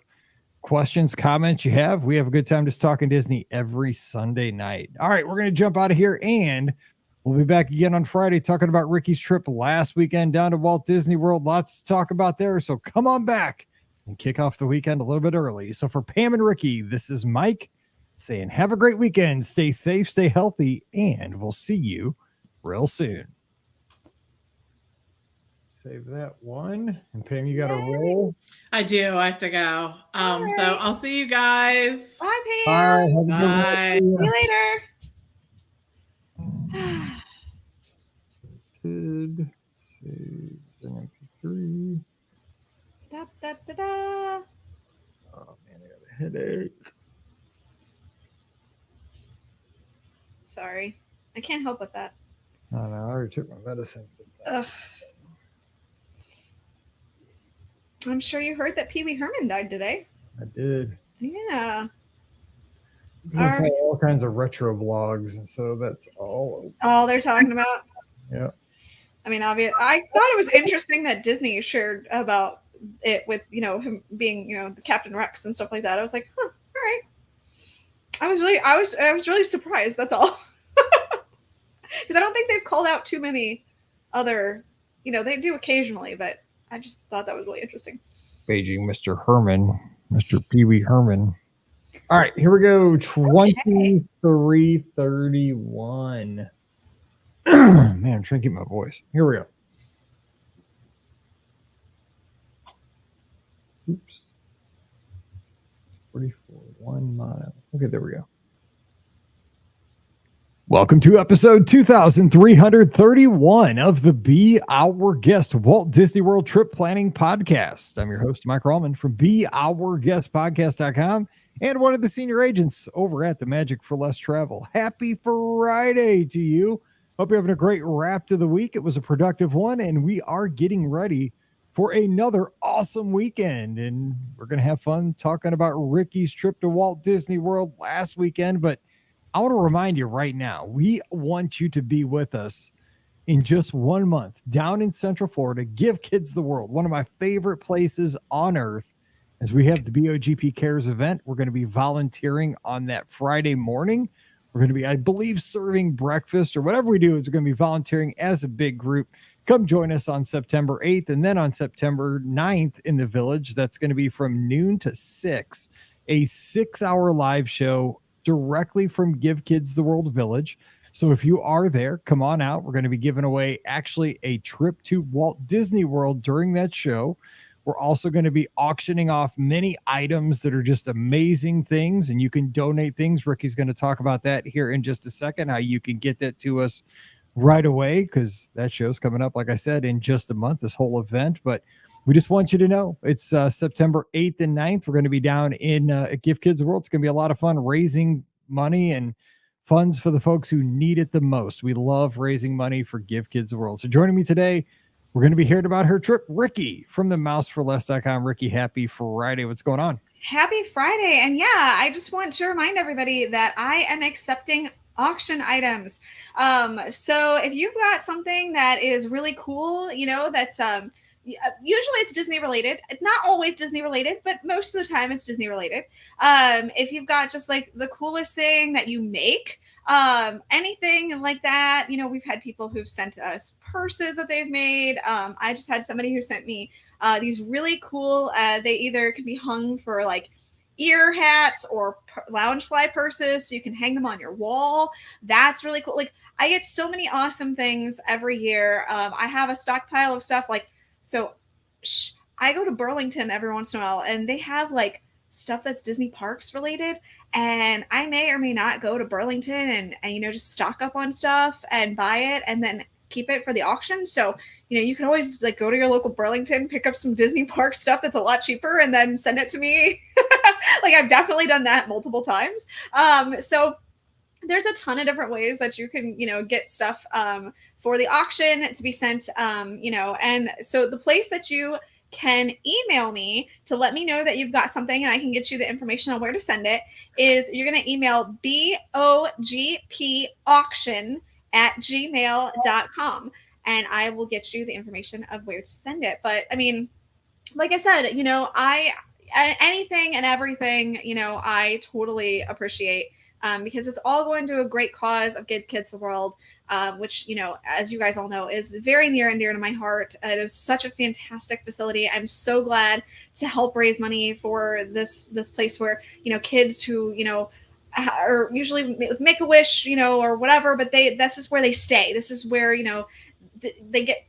questions, comments you have. We have a good time just talking Disney every Sunday night. All right, we're going to jump out of here and we'll be back again on Friday talking about Ricky's trip last weekend down to Walt Disney World. Lots to talk about there. So come on back and kick off the weekend a little bit early. So for Pam and Ricky, this is Mike saying have a great weekend. Stay safe, stay healthy, and we'll see you real soon. Save that one. And Pam, you got to roll. I do. I have to go. All So right. I'll see you guys. Bye, Bye. Pam. Have a good Bye. one. See you later. Save an MP3. Da, da, da, da. Oh man, I got a headache. Sorry. I can't help with that. Oh no, I already took my medicine. Ugh. I'm sure you heard that Pee Wee Herman died today. I did. Yeah. I follow all kinds of retro blogs, and so that's all. All they're talking about. Yeah. I mean, obvious. I thought it was interesting that Disney shared about it with, him being, the Captain Rex and stuff like that. I was like, huh, all right. I was really surprised. That's all. Because I don't think they've called out too many other, they do occasionally, but I just thought that was really interesting. Beijing Mr. Herman, Mr. Pee Wee Herman. All right, here we go. 2331. Man, I'm trying to keep my voice. Here we go. Oops. 44, 1 mile. Okay, there we go. Welcome to episode 2331 of the Be Our Guest Walt Disney World Trip Planning Podcast. I'm your host, Mike Rallman from BeOurGuestPodcast.com and one of the senior agents over at the Magic for Less Travel. Happy Friday to you. Hope you're having a great wrap to the week. It was a productive one, and we are getting ready for another awesome weekend. And we're going to have fun talking about Ricky's trip to Walt Disney World last weekend, but I want to remind you right now, we want you to be with us in just 1 month down in Central Florida. Give Kids the World, one of my favorite places on earth, as we have the BOGP Cares event. We're going to be volunteering on that Friday morning. We're going to be, I believe, serving breakfast or whatever we do. We're going to be volunteering as a big group. Come join us on September 8th and then on September 9th in the Village. That's going to be from noon to 6, a 6-hour live show directly from Give Kids the World Village. So if you are there, come on out. We're going to be giving away actually a trip to Walt Disney World during that show. We're also going to be auctioning off many items that are just amazing things, and you can donate things. Ricky's going to talk about that here in just a second, how you can get that to us right away, because that show's coming up, like I said, in just a month, this whole event. But we just want you to know it's September 8th and 9th. We're going to be down in Give Kids the World. It's going to be a lot of fun raising money and funds for the folks who need it the most. We love raising money for Give Kids the World. So joining me today, we're going to be hearing about her trip, Ricky from the mouseforless.com. Ricky, happy Friday. What's going on? Happy Friday. And yeah, I just want to remind everybody that I am accepting auction items. So if you've got something that is really cool, that's usually it's Disney related. It's not always Disney related, but most of the time it's Disney related. If you've got just like the coolest thing that you make, anything like that, we've had people who've sent us purses that they've made. I just had somebody who sent me these really cool, they either can be hung for like ear hats or lounge fly purses, so you can hang them on your wall. That's really cool. Like, I get so many awesome things every year. I have a stockpile of stuff like, so I go to Burlington every once in a while, and they have like stuff that's Disney parks related. And I may or may not go to Burlington and just stock up on stuff and buy it and then keep it for the auction. So, you can always like go to your local Burlington, pick up some Disney park stuff that's a lot cheaper and then send it to me. Like, I've definitely done that multiple times. So there's a ton of different ways that you can, get stuff for the auction to be sent, and so the place that you can email me to let me know that you've got something and I can get you the information on where to send it is you're going to email bogpauction@gmail.com, and I will get you the information of where to send it. But I mean, like I said, anything and everything, I totally appreciate, because it's all going to a great cause of Give Kids the World, which, as you guys all know, is very near and dear to my heart. It is such a fantastic facility. I'm so glad to help raise money for this place where, kids who, are usually with Make-A-Wish, or whatever, but this is where they stay. This is where, they get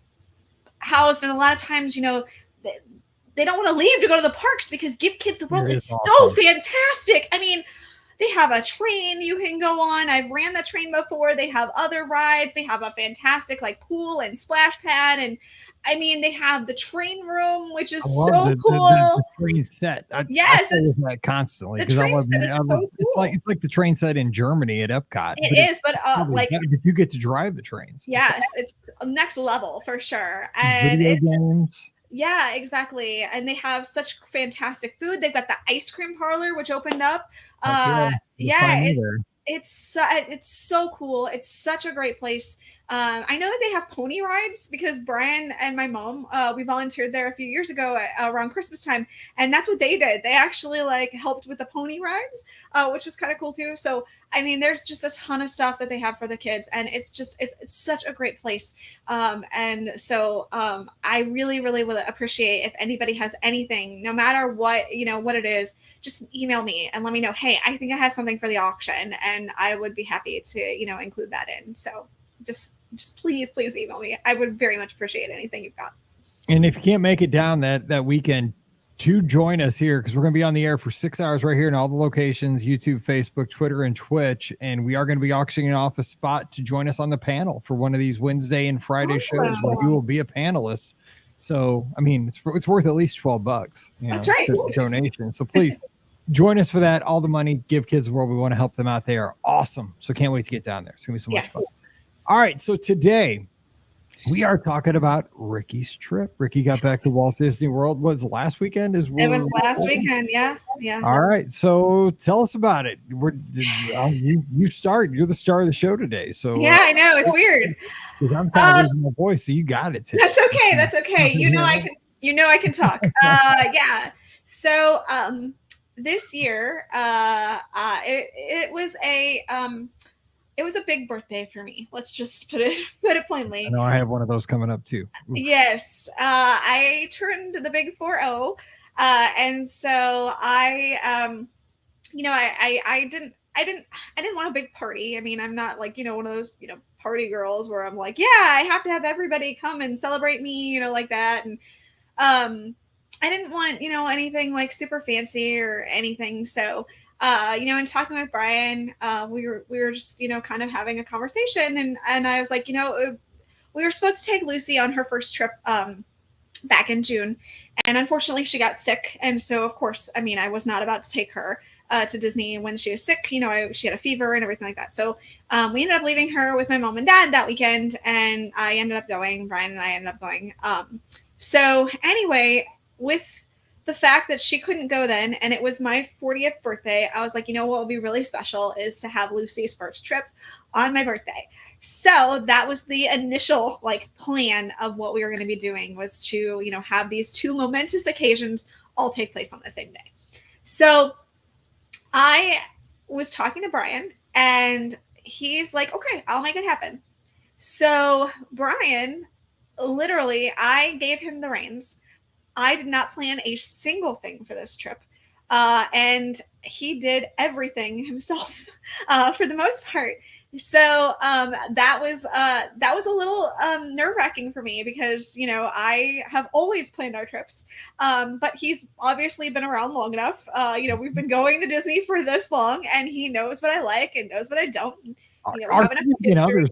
housed, and a lot of times, they don't want to leave to go to the parks because Give Kids the World is so awesome. fantastic. I mean, they have a train you can go on. I've ran the train before. They have other rides. They have a fantastic like pool and splash pad. And I mean, they have the train room, which is so cool. The train set. Yes, I play with that constantly the because train set is so cool. It's like the train set in Germany at Epcot. It is, but like if you get to drive the trains. Yes, it's next level for sure. And video it's games. yeah, exactly. And they have such fantastic food. They've got the ice cream parlor, which opened up. It's so cool. It's such a great place. I know that they have pony rides because Brian and my mom, we volunteered there a few years ago around Christmas time, and that's what they did. They actually like helped with the pony rides, which was kind of cool too. So I mean, there's just a ton of stuff that they have for the kids, and it's such a great place. And so I really would appreciate if anybody has anything, no matter what what it is, just email me and let me know. Hey, I think I have something for the auction, and I would be happy to include that in. So just please email me. I would very much appreciate anything you've got. And if you can't make it down that weekend, to join us here, because we're going to be on the air for 6 hours right here in all the locations, YouTube, Facebook, Twitter, and Twitch. And we are going to be auctioning off a spot to join us on the panel for one of these Wednesday and Friday shows where you will be a panelist. So, I mean, it's worth at least $12. That's right. Donation. So please join us for that. All the money, Give Kids the World. We want to help them out. They are awesome. So can't wait to get down there. It's going to be so much fun. All right. So today we are talking about Ricky's trip. Ricky got back to Walt Disney World. Was last weekend? It was last weekend. Yeah. All right. So tell us about it. You start. You're the star of the show today. So yeah, I know it's weird. I'm kind of losing my voice, so you got it today. That's okay. I can talk. Yeah. So this year, it was a big birthday for me. Let's just put it plainly. I know I have one of those coming up too. Oof. Yes. I turned the big 4-0. And so I didn't want a big party. I mean, I'm not like, one of those, party girls where I'm like, yeah, I have to have everybody come and celebrate me, like that. And I didn't want, anything like super fancy or anything. So and talking with Brian, we were just, kind of having a conversation, and I was like, we were supposed to take Lucy on her first trip back in June, and unfortunately she got sick. And so of course, I mean, I was not about to take her to Disney when she was sick. She had a fever and everything like that. So we ended up leaving her with my mom and dad that weekend, and Brian and I ended up going. So anyway, with the fact that she couldn't go then, and it was my 40th birthday, I was like, what would be really special is to have Lucy's first trip on my birthday. So that was the initial plan of what we were going to be doing, was to, have these two momentous occasions all take place on the same day. So I was talking to Brian, and he's like, okay, I'll make it happen. So Brian, literally, I gave him the reins. I did not plan a single thing for this trip. And he did everything himself for the most part. So that was a little nerve-wracking for me because, I have always planned our trips. But he's obviously been around long enough. We've been going to Disney for this long, and he knows what I like and knows what I don't. Others,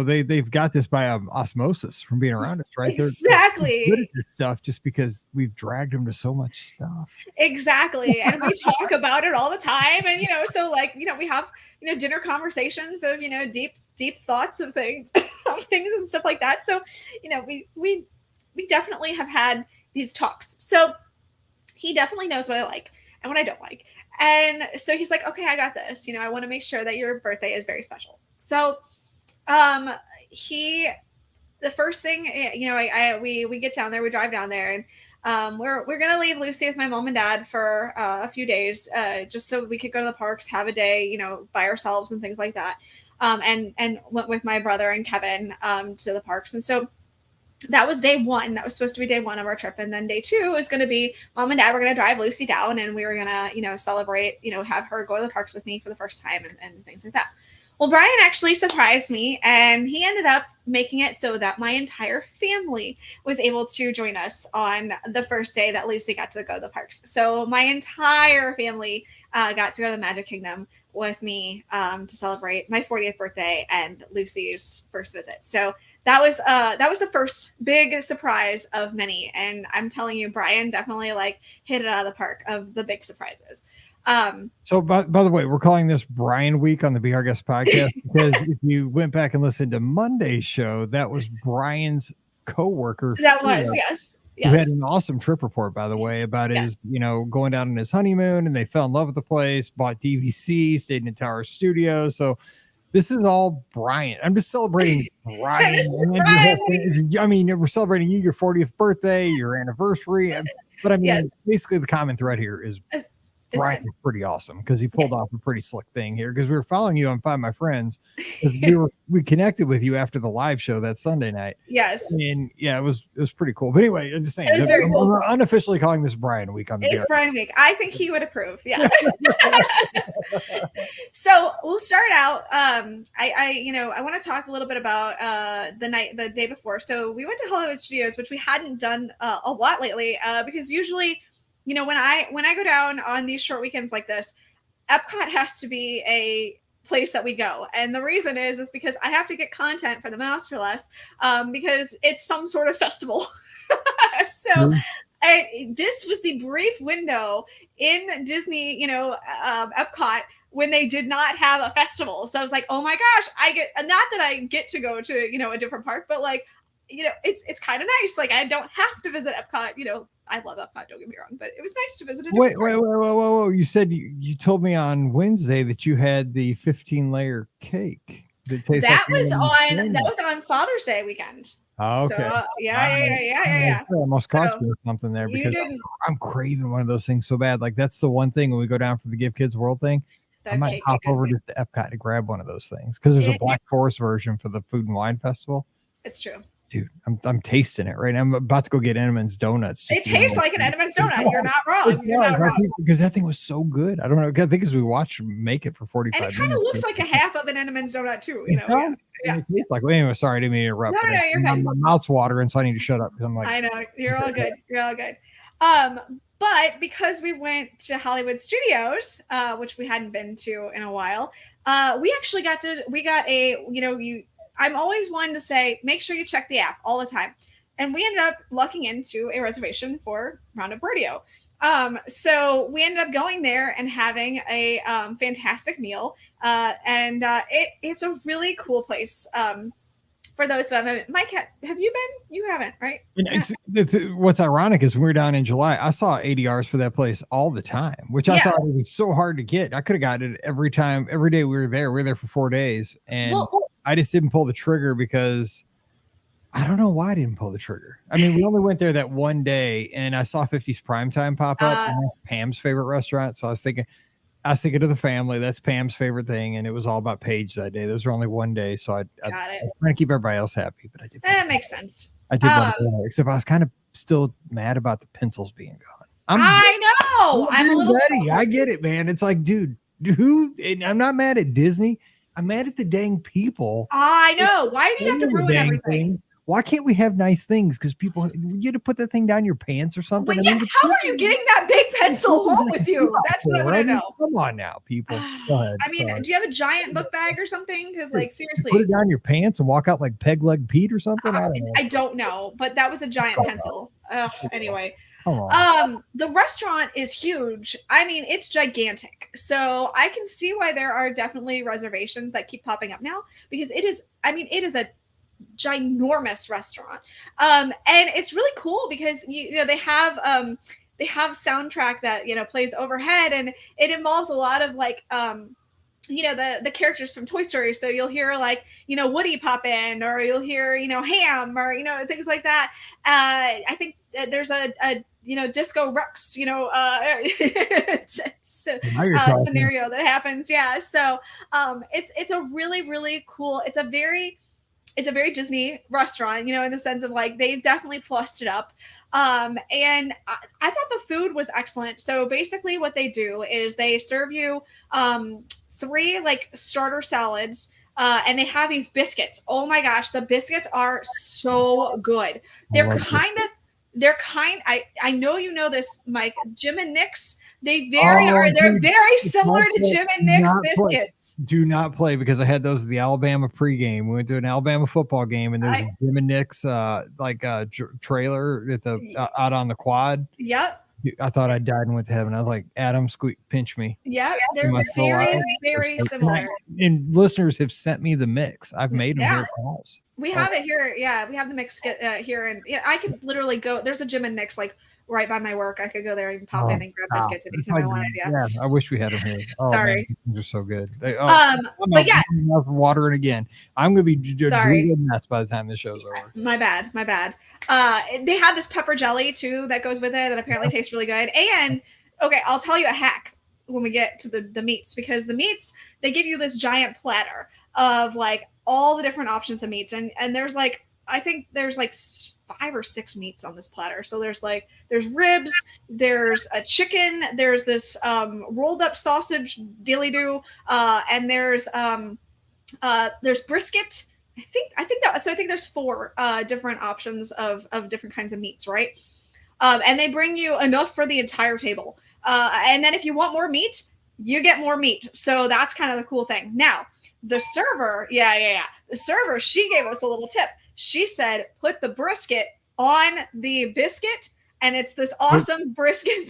they've got this by osmosis from being around us, right? Exactly. They're good at this stuff just because we've dragged them to so much stuff. Exactly. And we talk about it all the time. And, so we have, dinner conversations of, deep thoughts of things, and stuff like that. So, we definitely have had these talks. So he definitely knows what I like and what I don't like. And so he's like, okay, I got this. I want to make sure that your birthday is very special. So the first thing, we get down there, we drive down there, and we're going to leave Lucy with my mom and dad for a few days, just so we could go to the parks, have a day, by ourselves and things like that. And went with my brother and Kevin to the parks. And so that was day one. That was supposed to be day one of our trip. And then day two was going to be mom and dad were going to drive Lucy down, and we were going to, celebrate, have her go to the parks with me for the first time and things like that. Well, Brian actually surprised me, and he ended up making it so that my entire family was able to join us on the first day that Lucy got to go to the parks. So my entire family got to go to the Magic Kingdom with me to celebrate my 40th birthday and Lucy's first visit. So that was the first big surprise of many, and I'm telling you, Brian definitely like hit it out of the park of the big surprises. So by the way, we're calling this Brian Week on the Be Our Guest podcast because if you went back and listened to Monday's show, that was Brian's coworker. That was, yes. Who had an awesome trip report, by the way, about his, going down on his honeymoon, and they fell in love with the place, bought DVC, stayed in Tower Studios. So this is all Brian. I'm just celebrating Brian. I mean, we're celebrating you, your 40th birthday, your anniversary. But I mean, basically the common thread here is Brian is pretty awesome because he pulled off a pretty slick thing here because we were following you on Find My Friends. We connected with you after the live show that Sunday night. Yes. And yeah, it was pretty cool. But anyway, I'm just saying, it was very cool. We're unofficially calling this Brian Week on the It's Brian Week. I think he would approve. Yeah. So we'll start out. I want to talk a little bit about the day before. So we went to Hollywood Studios, which we hadn't done a lot lately because usually, when I go down on these short weekends like this, Epcot has to be a place that we go. And the reason is because I have to get content for the Mouse for Less because it's some sort of festival. So this was the brief window in Disney, Epcot when they did not have a festival. So I was like, oh my gosh, not that I get to go to, a different park, but like, it's kind of nice. Like I don't have to visit Epcot, I love Epcot, don't get me wrong, but it was nice to visit. Wait. You said you told me on Wednesday that you had the 15-layer cake. That was on Father's Day weekend. Oh, okay. So, yeah. I almost caught you with something there because I'm craving one of those things so bad. Like that's the one thing when we go down for the Give Kids World thing. I might hop over to Epcot to grab one of those things because there's a Black Forest version for the Food and Wine Festival. It's true. Dude, I'm tasting it right now. I'm about to go get Entenmann's donuts. It tastes like an Entenmann's donut. You're not wrong. Because that thing was so good. I don't know. I think because we watched make it for 45 minutes. And it kind of looks like a half of an Entenmann's donut too. Yeah. It tastes like. Wait a minute. Sorry, I didn't mean to interrupt. No, you're fine. My mouth's watering, so I need to shut up because I'm like. I know you're all good. You're all good. But because we went to Hollywood Studios, which we hadn't been to in a while, we actually got I'm always one to say, make sure you check the app all the time. And we ended up lucking into a reservation for Roundup Rodeo. So we ended up going there and having a fantastic meal. It's a really cool place. For those who haven't, Mike, have you been? You haven't, right? What's ironic is when we were down in July, I saw ADRs for that place all the time, which I thought it was so hard to get. I could have gotten it every day we were there. We were there for 4 days. And I just didn't pull the trigger because I don't know why I didn't pull the trigger. I mean, we only went there that one day and I saw 50's Primetime pop up, and that's Pam's favorite restaurant. So I was thinking of the family. That's Pam's favorite thing. And it was all about Paige that day. Those were only one day. So I trying to keep everybody else happy, but I did. That makes sense. I did want to go, except I was kind of still mad about the pencils being gone. I know. I'm a little ready. I get it, man. It's like, dude, and I'm not mad at Disney. I'm mad at the dang people. I know. Why do you have to ruin everything? Why can't we have nice things? Because people, you had to put that thing down your pants or something. But how are you getting that big pencil home with you? That's what I want to know. Come on now, people. Go ahead. I mean, do you have a giant book bag or something? Because, like, seriously, put it down your pants and walk out like Peg Leg Pete or something. I don't know, but that was a giant pencil. Anyway. The restaurant is huge. I mean, it's gigantic. So I can see why there are definitely reservations that keep popping up now because it is a ginormous restaurant. And it's really cool because they have soundtrack that plays overhead, and it involves a lot of like the characters from Toy Story. So you'll hear like, Woody pop in, or you'll hear, Ham, or, things like that. I think there's a Disco Rex, scenario that happens. Yeah. So it's a really, really cool, it's a very Disney restaurant, in the sense of like, they've definitely plussed it up. And I thought the food was excellent. So basically what they do is they serve you 3 like starter salads. And they have these biscuits. Oh my gosh, the biscuits are so good. They're I know you know this, Mike. Jim and Nick's, they're very similar to Jim and Nick's biscuits. Do not play, because I had those at the Alabama pregame. We went to an Alabama football game, and there's a Jim and Nick's trailer at the out on the quad. Yep. I thought I died and went to heaven. I was like, Adam, pinch me. Yeah, they're very similar. And listeners have sent me the mix. I've made them here at the house. We have it here. Yeah, we have the mix here, and I could literally go. There's a Jim and Nick's like right by my work. I could go there and pop in and grab biscuits anytime I wanted. Yeah, I wish we had them here. Oh, sorry, man, they're so good. but yeah, watering again. I'm gonna be a mess by the time the show's over. My bad. They have this pepper jelly too that goes with it that apparently tastes really good. And okay, I'll tell you a hack when we get to the meats, because the meats, they give you this giant platter of like all the different options of meats, and there's like, I think there's like 5 or 6 meats on this platter. So there's ribs, there's a chicken, there's this rolled up sausage dilly doo, and there's brisket. I think there's 4 different options of different kinds of meats, right? And they bring you enough for the entire table. And then if you want more meat, you get more meat. So that's kind of the cool thing. Now, the server, the server, she gave us a little tip. She said, put the brisket on the biscuit, and it's this awesome brisket.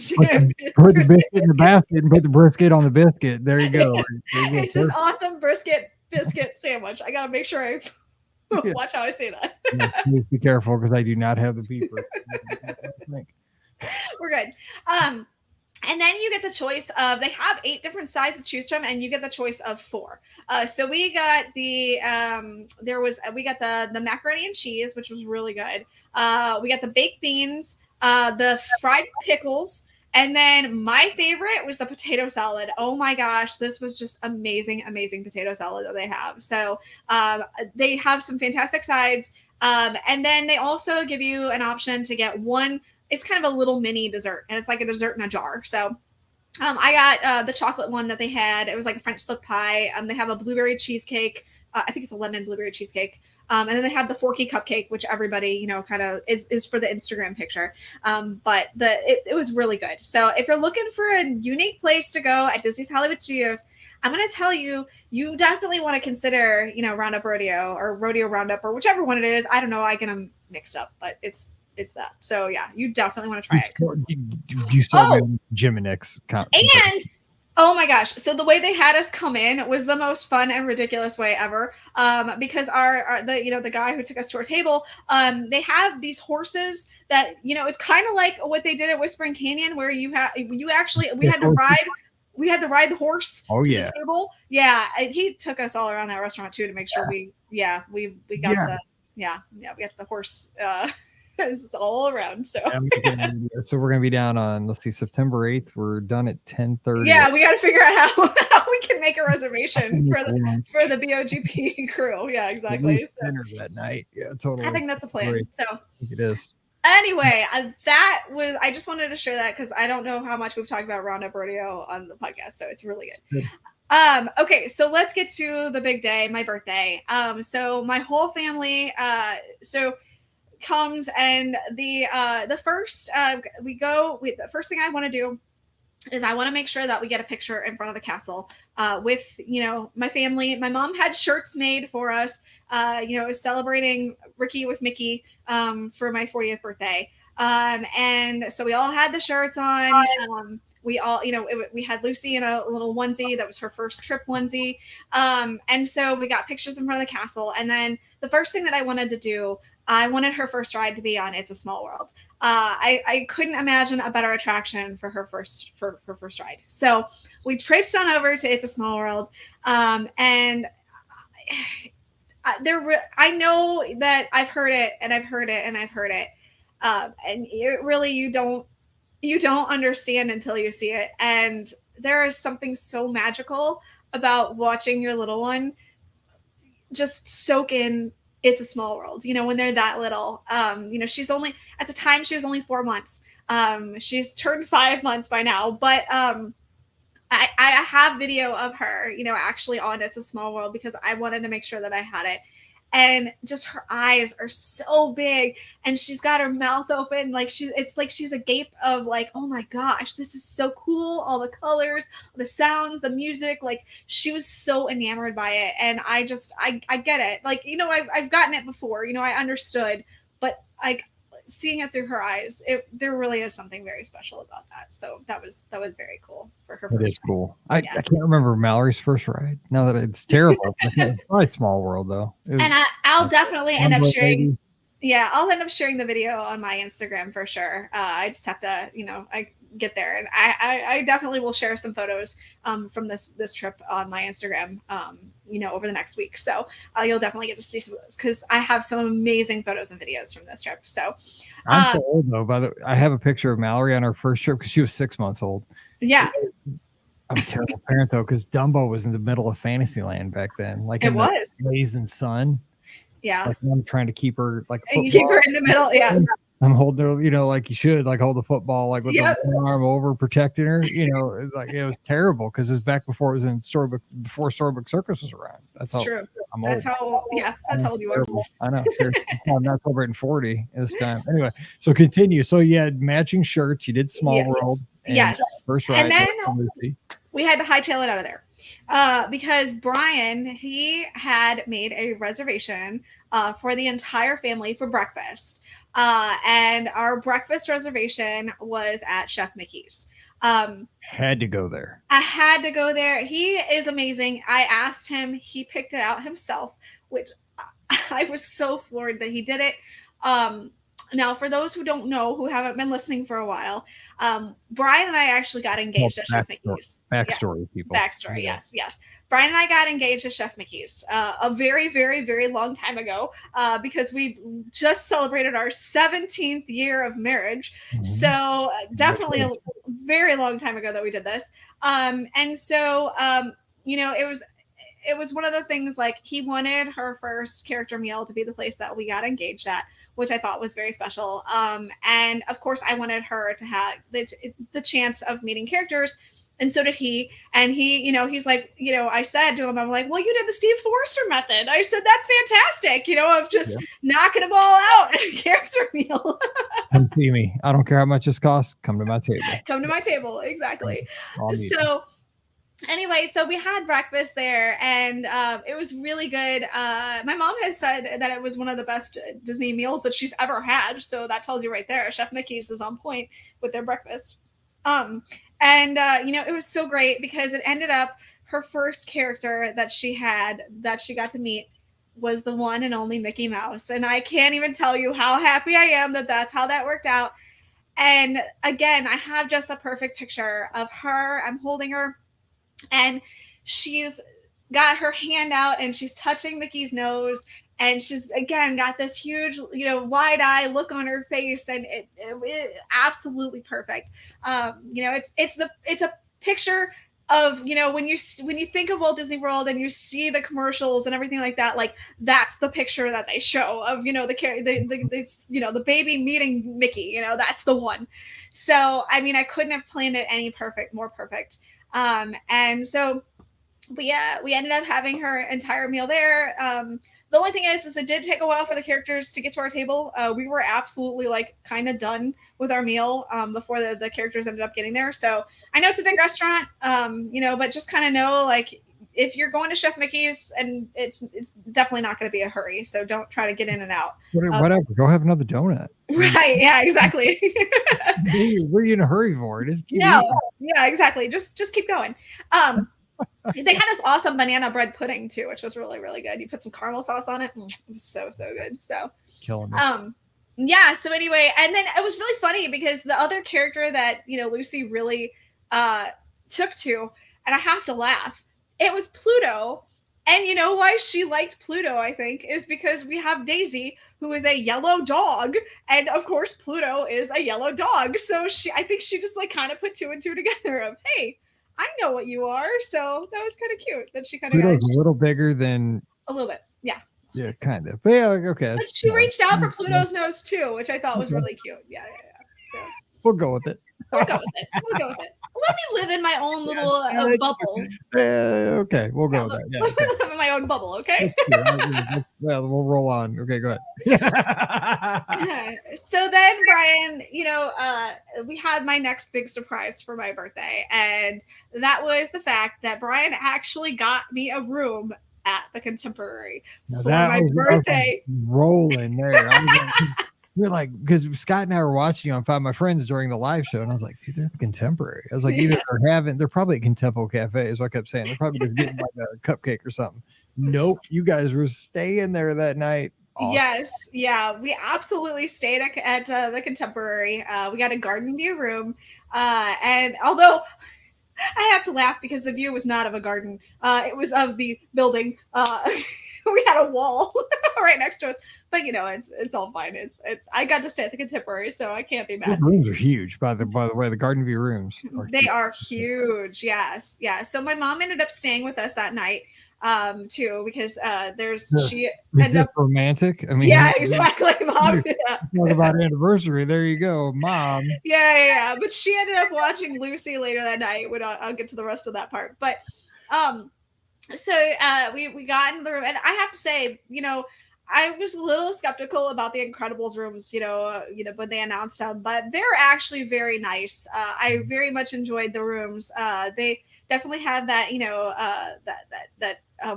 Put the biscuit in the basket and put the brisket on the biscuit. There you go. It's this awesome biscuit sandwich. I gotta make sure I watch how I say that. Please be careful, because I do not have the beeper. We're good. And then you get the choice of, they have 8 different sides to choose from, and you get the choice of 4. So we got the macaroni and cheese, which was really good. We got the baked beans, the fried pickles, and then my favorite was the potato salad. Oh my gosh, this was just amazing potato salad that they have. So they have some fantastic sides. And then they also give you an option to get one. It's kind of a little mini dessert, and it's like a dessert in a jar. So I got the chocolate one that they had. It was like a French silk pie. They have a blueberry cheesecake. I think it's a lemon blueberry cheesecake. And then they have the Forky cupcake, which everybody, kind of is for the Instagram picture. But it was really good. So if you're looking for a unique place to go at Disney's Hollywood Studios, I'm going to tell you, you definitely want to consider, Roundup Rodeo or Rodeo Roundup or whichever one it is. I don't know. I get them mixed up, but it's that. So yeah, you definitely want to try it. You saw Jim and Nick's. And oh my gosh. So the way they had us come in was the most fun and ridiculous way ever. Because the guy who took us to our table, they have these horses that, it's kind of like what they did at Whispering Canyon, where we had to ride the horse to the table. Yeah. He took us all around that restaurant too, to make sure we got we got the horse, it's all around. So we're gonna be down on, let's see, September 8th. We're done at 10:30. Yeah, we got to figure out how we can make a reservation for the BOGP crew. Yeah, exactly. Dinner that night. Yeah, totally. I think that's a plan. Great. So I think it is. Anyway, I just wanted to share that, because I don't know how much we've talked about Roundup Rodeo on the podcast, so it's really good. Okay, so let's get to the big day, my birthday. So my whole family comes, and the first thing I want to do is I want to make sure that we get a picture in front of the castle with my family. My mom had shirts made for us, celebrating Ricky with Mickey for my 40th birthday, and so we all had the shirts on. We all, we had Lucy in a little onesie that was her first trip onesie, and so we got pictures in front of the castle. And then the first thing that I wanted to do, I wanted her first ride to be on It's a Small World. I couldn't imagine a better attraction for her first ride. So we traipsed on over to It's a Small World, and I know that I've heard it, and I've heard it, and I've heard it, and it really, you don't understand until you see it. And there is something so magical about watching your little one just soak in It's a Small World, when they're that little. She's only, at the time, she was only 4 months. She's turned 5 months by now, but I have video of her, actually on It's a Small World because I wanted to make sure that I had it. And just her eyes are so big, and she's got her mouth open, like it's like she's a gape of like, oh my gosh, this is so cool. All the colors, the sounds, the music, like she was so enamored by it. And I get it. Like, I've gotten it before, I understood, but like seeing it through her eyes, there really is something very special about that. So that was very cool for her. It is cool. I can't remember Mallory's first ride. Now that it's terrible. Probably Small World though. And I'll definitely end up sharing. Yeah, I'll end up sharing the video on my Instagram for sure. I just have to, I get there, and I definitely will share some photos from this trip on my Instagram, over the next week. So you'll definitely get to see some of those because I have some amazing photos and videos from this trip. So I'm so old though. By the way, I have a picture of Mallory on her first trip because she was 6 months old. Yeah. I'm a terrible parent though, because Dumbo was in the middle of Fantasyland back then, like it was the blazing sun. Yeah, like I'm trying to keep her like you keep her in the middle. Yeah, I'm holding her, like you should, like hold the football, like with the arm over, protecting her. Like it was terrible because it was back before it was in Storybook, before Storybook Circus was around. That's true. I'm that's old. That's how old you are. I know. Seriously, I'm not celebrating 40 this time. Anyway, so continue. So you had matching shirts. You did Small World. Yes. First ride. And then we had to hightail it out of there. Because Brian, he had made a reservation for the entire family for breakfast. And our breakfast reservation was at Chef Mickey's. Had to go there. I had to go there. He is amazing. I asked him. He picked it out himself, which I was so floored that he did it. Now, for those who don't know, who haven't been listening for a while, Brian and I actually got engaged at Chef Mickey's. Backstory, people. Backstory, yes. Brian and I got engaged at Chef Mickey's a very, very, very long time ago because we just celebrated our 17th year of marriage. Mm-hmm. So definitely a very long time ago that we did this. And so, it was one of the things, like, he wanted her first character meal to be the place that we got engaged at, which I thought was very special. And of course I wanted her to have the chance of meeting characters. And so did he. And he, he's like, I said to him, I'm like, well, you did the Steve Forrester method. I said, that's fantastic, of just knocking them all out in a character meal. Come see me. I don't care how much this costs. Come to my table. Come to my table. Exactly. So anyway, so we had breakfast there, and it was really good. My mom has said that it was one of the best Disney meals that she's ever had. So that tells you right there. Chef Mickey's is on point with their breakfast. It was so great because it ended up her first character that she got to meet was the one and only Mickey Mouse. And I can't even tell you how happy I am that that's how that worked out. And again, I have just the perfect picture of her. I'm holding her, and she's got her hand out and she's touching Mickey's nose, and she's again got this huge, wide eye look on her face, and it absolutely perfect. It's a picture of, when you think of Walt Disney World and you see the commercials and everything like that, like that's the picture that they show of, the baby meeting Mickey, that's the one. So, I mean, I couldn't have planned it any more perfect. And so we ended up having her entire meal there. The only thing is it did take a while for the characters to get to our table. We were absolutely kind of done with our meal before the characters ended up getting there. So I know it's a big restaurant, but just kind of know, if you're going to Chef Mickey's, and it's definitely not going to be a hurry. So don't try to get in and out. Whatever. Go have another donut. Right. Yeah, exactly. What are you in a hurry for? Yeah, exactly. Just keep going. They had this awesome banana bread pudding too, which was really, really good. You put some caramel sauce on it. It was so good. So killing me. So anyway, and then it was really funny because the other character that, Lucy really took to, and I have to laugh, it was Pluto. And you know why she liked Pluto, I think, is because we have Daisy, who is a yellow dog. And of course, Pluto is a yellow dog. So I think she just kind of put two and two together of, hey, I know what you are. So that was kind of cute that she kind of got a little bigger than a little bit. Yeah. Yeah, kind of. But yeah, okay. But she reached out for Pluto's nose too, which I thought was really cute. Yeah. So we'll go with it. We'll go with it. Let me live in my own little bubble. Okay, we'll go with that. Yeah, Let me live in my own bubble, okay? Well, we'll roll on. Okay, go ahead. So then, Brian, we had my next big surprise for my birthday, and that was the fact that Brian actually got me a room at the Contemporary for my birthday. Rolling there. We're like, because Scott and I were watching on Five My Friends during the live show, and I was like, dude, they're the Contemporary. I was like, either they're probably at Contempo Cafe, is what I kept saying. They're probably just getting like a cupcake or something. Nope, you guys were staying there that night. Awesome. Yes, yeah, we absolutely stayed at the Contemporary. We got a garden view room, and although I have to laugh because the view was not of a garden, it was of the building. We had a wall right next to us, but it's all fine. It's I got to stay at the Contemporary, so I can't be mad. The rooms are huge, by the way. The garden view rooms are huge. Yes, yeah. So my mom ended up staying with us that night, too, because she ended up romantic. I mean, yeah, exactly, Mom. Talk about anniversary. There you go, Mom. Yeah. But she ended up watching Lucy later that night. When I'll get to the rest of that part, but so we got into the room, and I have to say, I was a little skeptical about the Incredibles rooms, when they announced them, but they're actually very nice. I very much enjoyed the rooms. They definitely have that,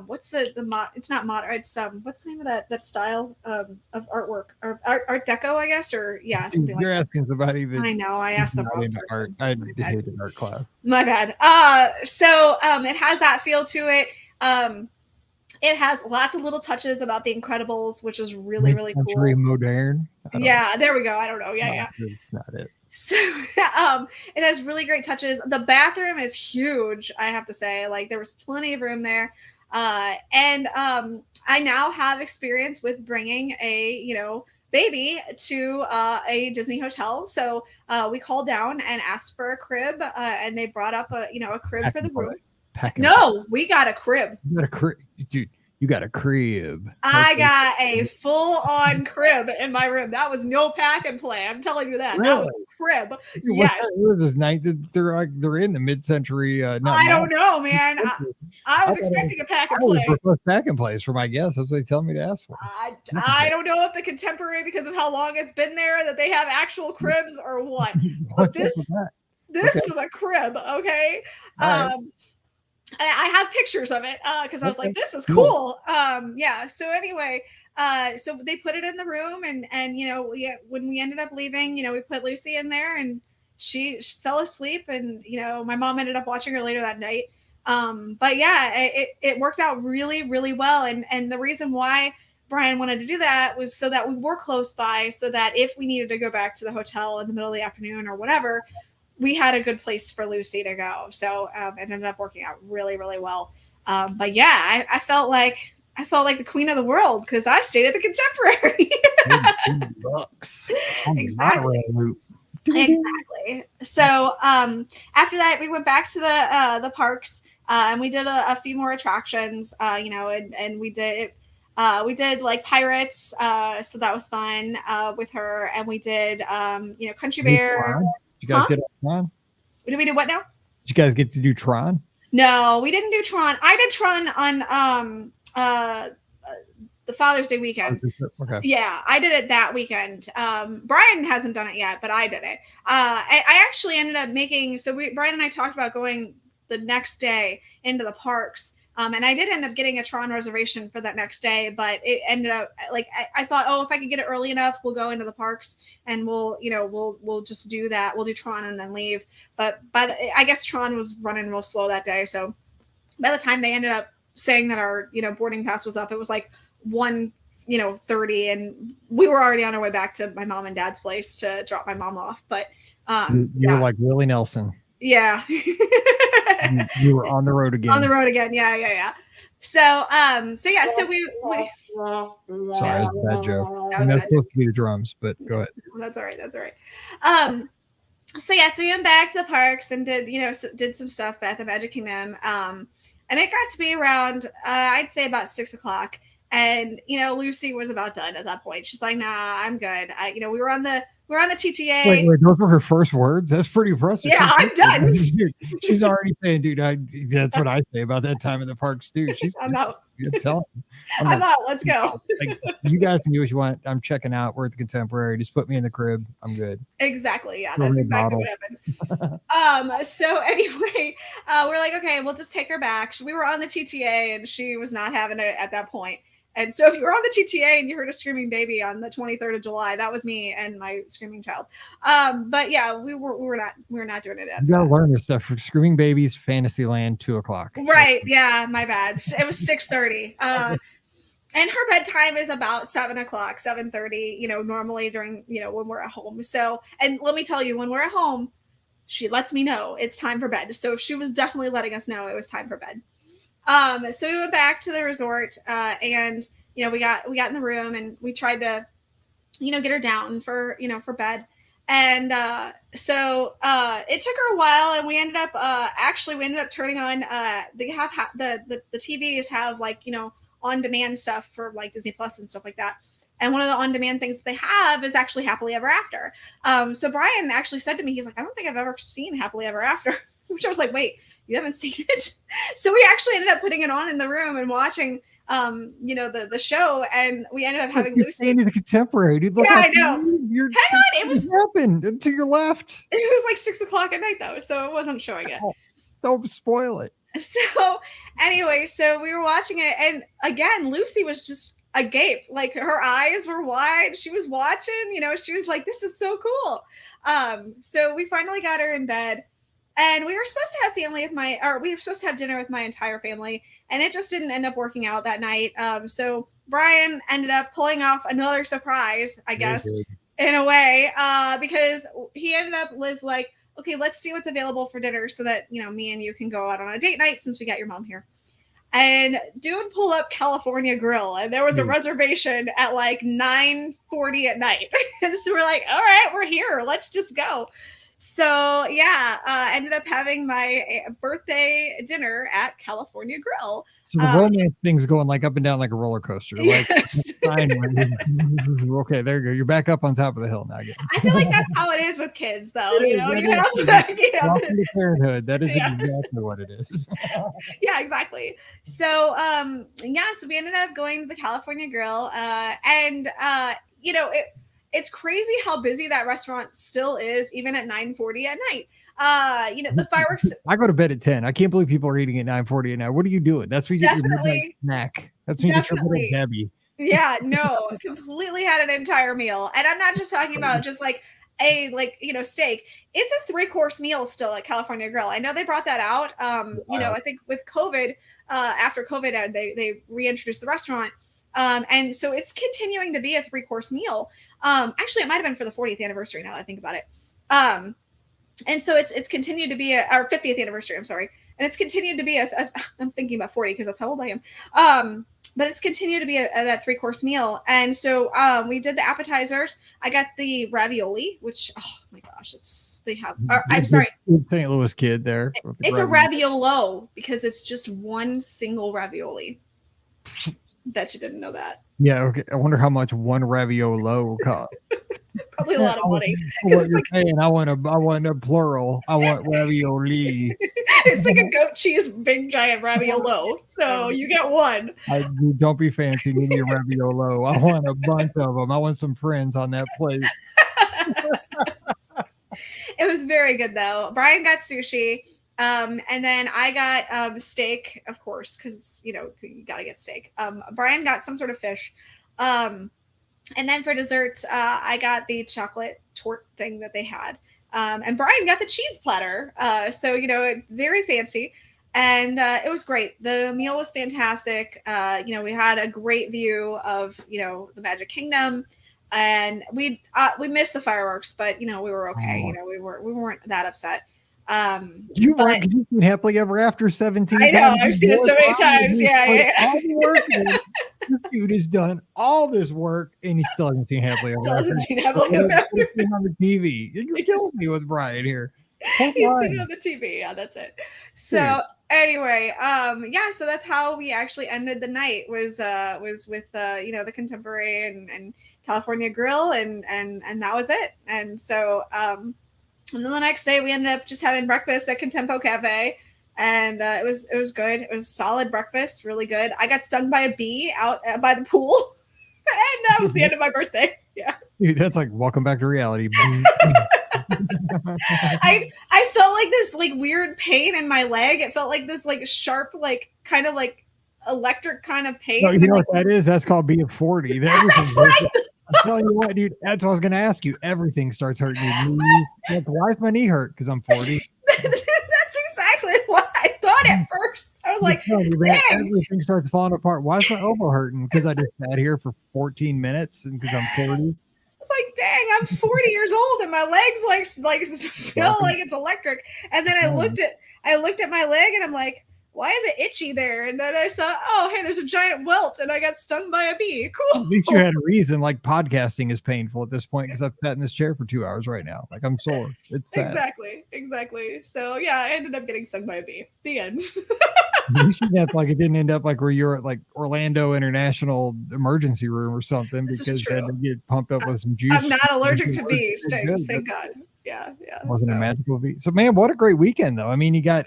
what's it's not modern. It's what's the name of that style of artwork, or Art Deco, I guess, or something. You're asking somebody that I know. I asked them. Art. I hated art class. My bad. So it has that feel to it. It has lots of little touches about the Incredibles, which is really, really cool. Modern. Yeah, there we go. I don't know. Yeah. That's not it. So it has really great touches. The bathroom is huge, I have to say. Like, there was plenty of room there. And I now have experience with bringing a, baby to a Disney hotel. So we called down and asked for a crib, and they brought up a crib for the room. We got a crib. You got a crib, dude. You got a crib. I got a full-on crib in my room. That was no pack and play. I'm telling you that. Really? That was a crib. Yes. What is this night? They're in the mid-century. I don't know, man. I was expecting a pack and play. Pack and plays for my guess. That's what they tell me to ask for. I don't know if the Contemporary, because of how long it's been there, that they have actual cribs or what. But this was a crib. Okay. I have pictures of it because I was like, this is cool. So anyway, so they put it in the room, and when we ended up leaving, we put Lucy in there, and she fell asleep, and my mom ended up watching her later that night. But yeah, it worked out really, really well. And the reason why Brian wanted to do that was so that we were close by, so that if we needed to go back to the hotel in the middle of the afternoon or whatever, we had a good place for Lucy to go. So it ended up working out really, really well. But yeah, I felt like the queen of the world because I stayed at the Contemporary. Exactly. So after that, we went back to the parks, and we did a few more attractions. And we did like Pirates. So that was fun with her, and we did Country Bear. Did you guys get Tron? Did we do what now? Did you guys get to do Tron? No, we didn't do Tron. I did Tron on the Father's Day weekend. Okay. Yeah, I did it that weekend. Brian hasn't done it yet, but I did it. I actually ended up Brian and I talked about going the next day into the parks. And I did end up getting a Tron reservation for that next day, but it ended up like I thought, if I could get it early enough, we'll go into the parks and we'll just do that. We'll do Tron and then leave. But I guess Tron was running real slow that day, so by the time they ended up saying that our boarding pass was up, it was like 1:30, and we were already on our way back to my mom and dad's place to drop my mom off. But you were like Willie Nelson. Yeah. You were on the road again. On the road again. Yeah. So yeah, so we sorry, it's a bad joke. That's supposed to be the drums, but go ahead. That's all right. So yeah, so we went back to the parks and did some stuff at the Magic Kingdom. And it got to be around I'd say about 6:00. And Lucy was about done at that point. She's like, nah, I'm good. We were on the we're on the TTA. Wait, those were her first words? That's pretty impressive. Yeah, I'm done. Dude, she's already saying, dude, that's what I say about that time in the parks, too. I'm out. I'm telling you. I'm out. Let's go. Like, you guys can do what you want. I'm checking out. We're at the Contemporary. Just put me in the crib. I'm good. Exactly. Yeah, that's exactly what happened. So anyway, we're like, okay, we'll just take her back. We were on the TTA and she was not having it at that point. And so if you were on the TTA and you heard a screaming baby on the 23rd of July, that was me and my screaming child. But yeah, we were not doing it. You gotta learn this stuff. For screaming babies, Fantasyland, 2:00. Right. Yeah, my bad. It was 6:30. And her bedtime is about 7:00, 7:30, normally during, when we're at home. So, and let me tell you, when we're at home, she lets me know it's time for bed. So she was definitely letting us know it was time for bed. So we went back to the resort, and, we got in the room and we tried to, get her down for bed. And, so, it took her a while and we ended up turning on, they have the TVs have like, on-demand stuff for like Disney Plus and stuff like that. And one of the on-demand things they have is actually Happily Ever After. So Brian actually said to me, he's like, I don't think I've ever seen Happily Ever After, which I was like, wait, you haven't seen it? So we actually ended up putting it on in the room and watching, the show, and we ended up having Lucy. In the Contemporary, dude. Look, yeah, I know. Hang on, it was happened to your left. It was like 6:00 at night though, so it wasn't showing it. Don't spoil it. So anyway, so we were watching it, and again, Lucy was just agape. Like her eyes were wide. She was watching, she was like, this is so cool. So we finally got her in bed. And we were supposed to have dinner with my entire family, and it just didn't end up working out that night. So Brian ended up pulling off another surprise, I guess, in a way, because he ended up was like, okay, let's see what's available for dinner so that, me and you can go out on a date night since we got your mom here. And dude pulled up California Grill, and there was a reservation at like 9:40 at night. And so we're like, all right, we're here. Let's just go. So yeah, ended up having my birthday dinner at California Grill. So the romance thing's going like up and down like a roller coaster. Like, yes. Okay, there you go. You're back up on top of the hill now. I feel like that's how it is with kids, though. Welcome to parenthood. That is exactly what it is. Yeah, exactly. So so we ended up going to the California Grill, and it's crazy how busy that restaurant still is, even at 9:40 at night. The fireworks. I go to bed at 10. I can't believe people are eating at 9:40 at night. What are you doing? That's when you get your midnight snack. That's when you get your little Debbie. Yeah, no, completely had an entire meal. And I'm not just talking about just like a steak. It's a 3-course meal still at California Grill. I know they brought that out. I think with COVID, after COVID, they reintroduced the restaurant. And so it's continuing to be a 3-course meal. Actually, it might have been for the 40th anniversary now that I think about it. And so it's continued to be our 50th anniversary. I'm sorry. And it's continued to be I'm thinking about 40 because that's how old I am. But it's continued to be that 3-course meal. And so we did the appetizers. I got the ravioli, which, oh my gosh, I'm sorry. St. Louis kid there. It's a raviolo because it's just one single ravioli. Bet you didn't know that. Yeah, okay. I wonder how much one raviolo cost. Probably a lot of money. What you're saying, I want a plural. I want ravioli. It's like a goat cheese big giant raviolo. So you get one. Don't be fancy. Give me a raviolo. I want a bunch of them. I want some friends on that plate. It was very good though. Brian got sushi. And then I got steak, of course, because you gotta get steak. Brian got some sort of fish. And then for dessert, I got the chocolate torte thing that they had. And Brian got the cheese platter. So very fancy. And it was great. The meal was fantastic. We had a great view of the Magic Kingdom. And we missed the fireworks, but we were okay. We weren't that upset. You've seen Happily Ever After 17 times. I know, I've seen it so many times. Yeah. This dude has done all this work and he still hasn't seen Happily Ever After. On the TV. You're killing me with Brian here. He's sitting on the TV. Yeah, that's it. So anyway, yeah, so that's how we actually ended the night was with the Contemporary and California Grill and that was it. And so and then the next day we ended up just having breakfast at Contempo Cafe. And it was good. It was solid breakfast, really good. I got stung by a bee out by the pool, and that was the end of my birthday. Yeah, dude, that's like welcome back to reality. I felt like this like weird pain in my leg. It felt like this like sharp, like kind of like electric kind of pain. No, you know what that is? That's called being 40. Right. I'm telling you what, dude. That's what I was going to ask you. Everything starts hurting your knees. Like, why is my knee hurt? Because I'm 40. That's exactly what I thought at first. I was like, you, man, everything starts falling apart. Why is my elbow hurting? Because I just sat here for 14 minutes and because I'm 40. It's like, dang, I'm 40 years old and my legs like feel like it's electric. And then I looked at my leg and I'm like, why is it itchy there? And then I saw, oh, hey, there's a giant welt and I got stung by a bee. Cool. At least you had a reason. Like podcasting is painful at this point because I've sat in this chair for 2 hours right now. Like I'm sore. It's sad. Exactly. So yeah, I ended up getting stung by a bee. The end. You should have like it didn't end up like where you're at like Orlando International Emergency Room or something because you had to get pumped up with some juice. I'm not allergic to bee stings, thank God. Yeah. Wasn't a magical bee. So man, what a great weekend though. I mean, you got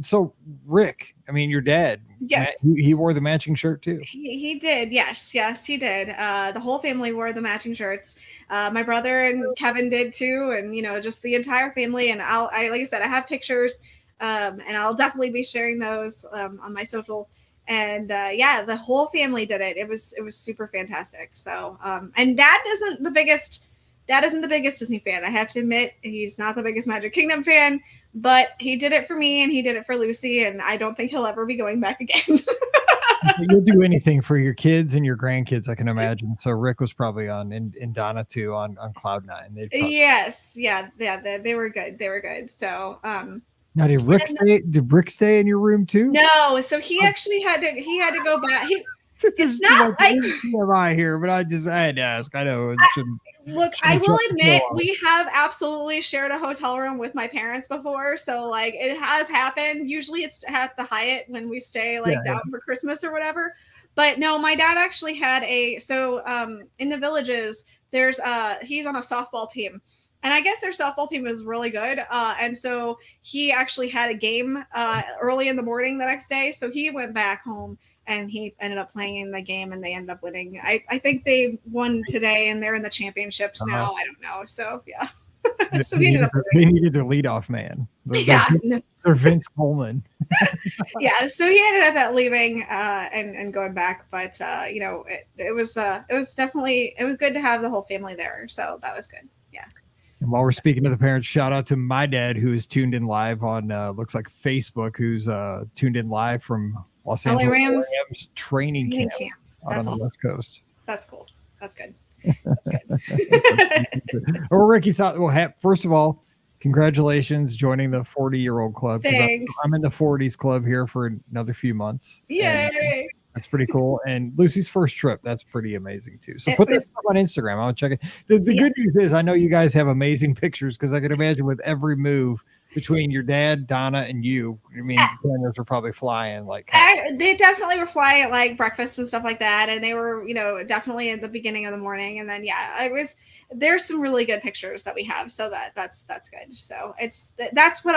so Rick, I mean, your dad, yes, he wore the matching shirt too. He did. Yes, he did. The whole family wore the matching shirts. My brother and Kevin did too. And, just the entire family. And like I said, I have pictures and I'll definitely be sharing those on my social. And yeah, the whole family did it. It was super fantastic. So, and Dad isn't the biggest Disney fan. I have to admit, he's not the biggest Magic Kingdom fan, but he did it for me and he did it for Lucy, and I don't think he'll ever be going back again. You'll do anything for your kids and your grandkids, I can imagine. So Rick was probably on and Donna too on Cloud Nine. Yes, yeah, they were good. They were good. So now did Rick stay in your room too? No, so he actually had to go back. It's not like TMI here, but I had to ask. I know. Look, I will admit we have absolutely shared a hotel room with my parents before, so like it has happened. Usually it's at the Hyatt when we stay down for Christmas or whatever. But no, my dad actually had in the Villages. There's he's on a softball team. And I guess their softball team is really good. And so he actually had a game early in the morning the next day. So he went back home and he ended up playing in the game and they ended up winning. I think they won today and they're in the championships now. I don't know. So, yeah. So they needed their leadoff man. They're Vince Coleman. Yeah. So he ended up leaving and going back. But, it was definitely, it was good to have the whole family there. So that was good. Yeah. And while we're speaking to the parents, shout out to my dad who is tuned in live on looks like Facebook, who's tuned in live from Los Angeles Rams training camp out on the West Coast. That's cool. That's good. Well, Ricky, first of all, congratulations joining the 40-year-old club. Thanks. I'm in the 40s club here for another few months. Yay! That's pretty cool. And Lucy's first trip, that's pretty amazing too. So put this up on Instagram. I'll check it. The good news is I know you guys have amazing pictures because I can imagine with every move between your dad, Donna, and you, I mean, the cameras were probably flying they definitely were flying at like breakfast and stuff like that. And they were, definitely at the beginning of the morning. And then, there's some really good pictures that we have. So that's good. So that's what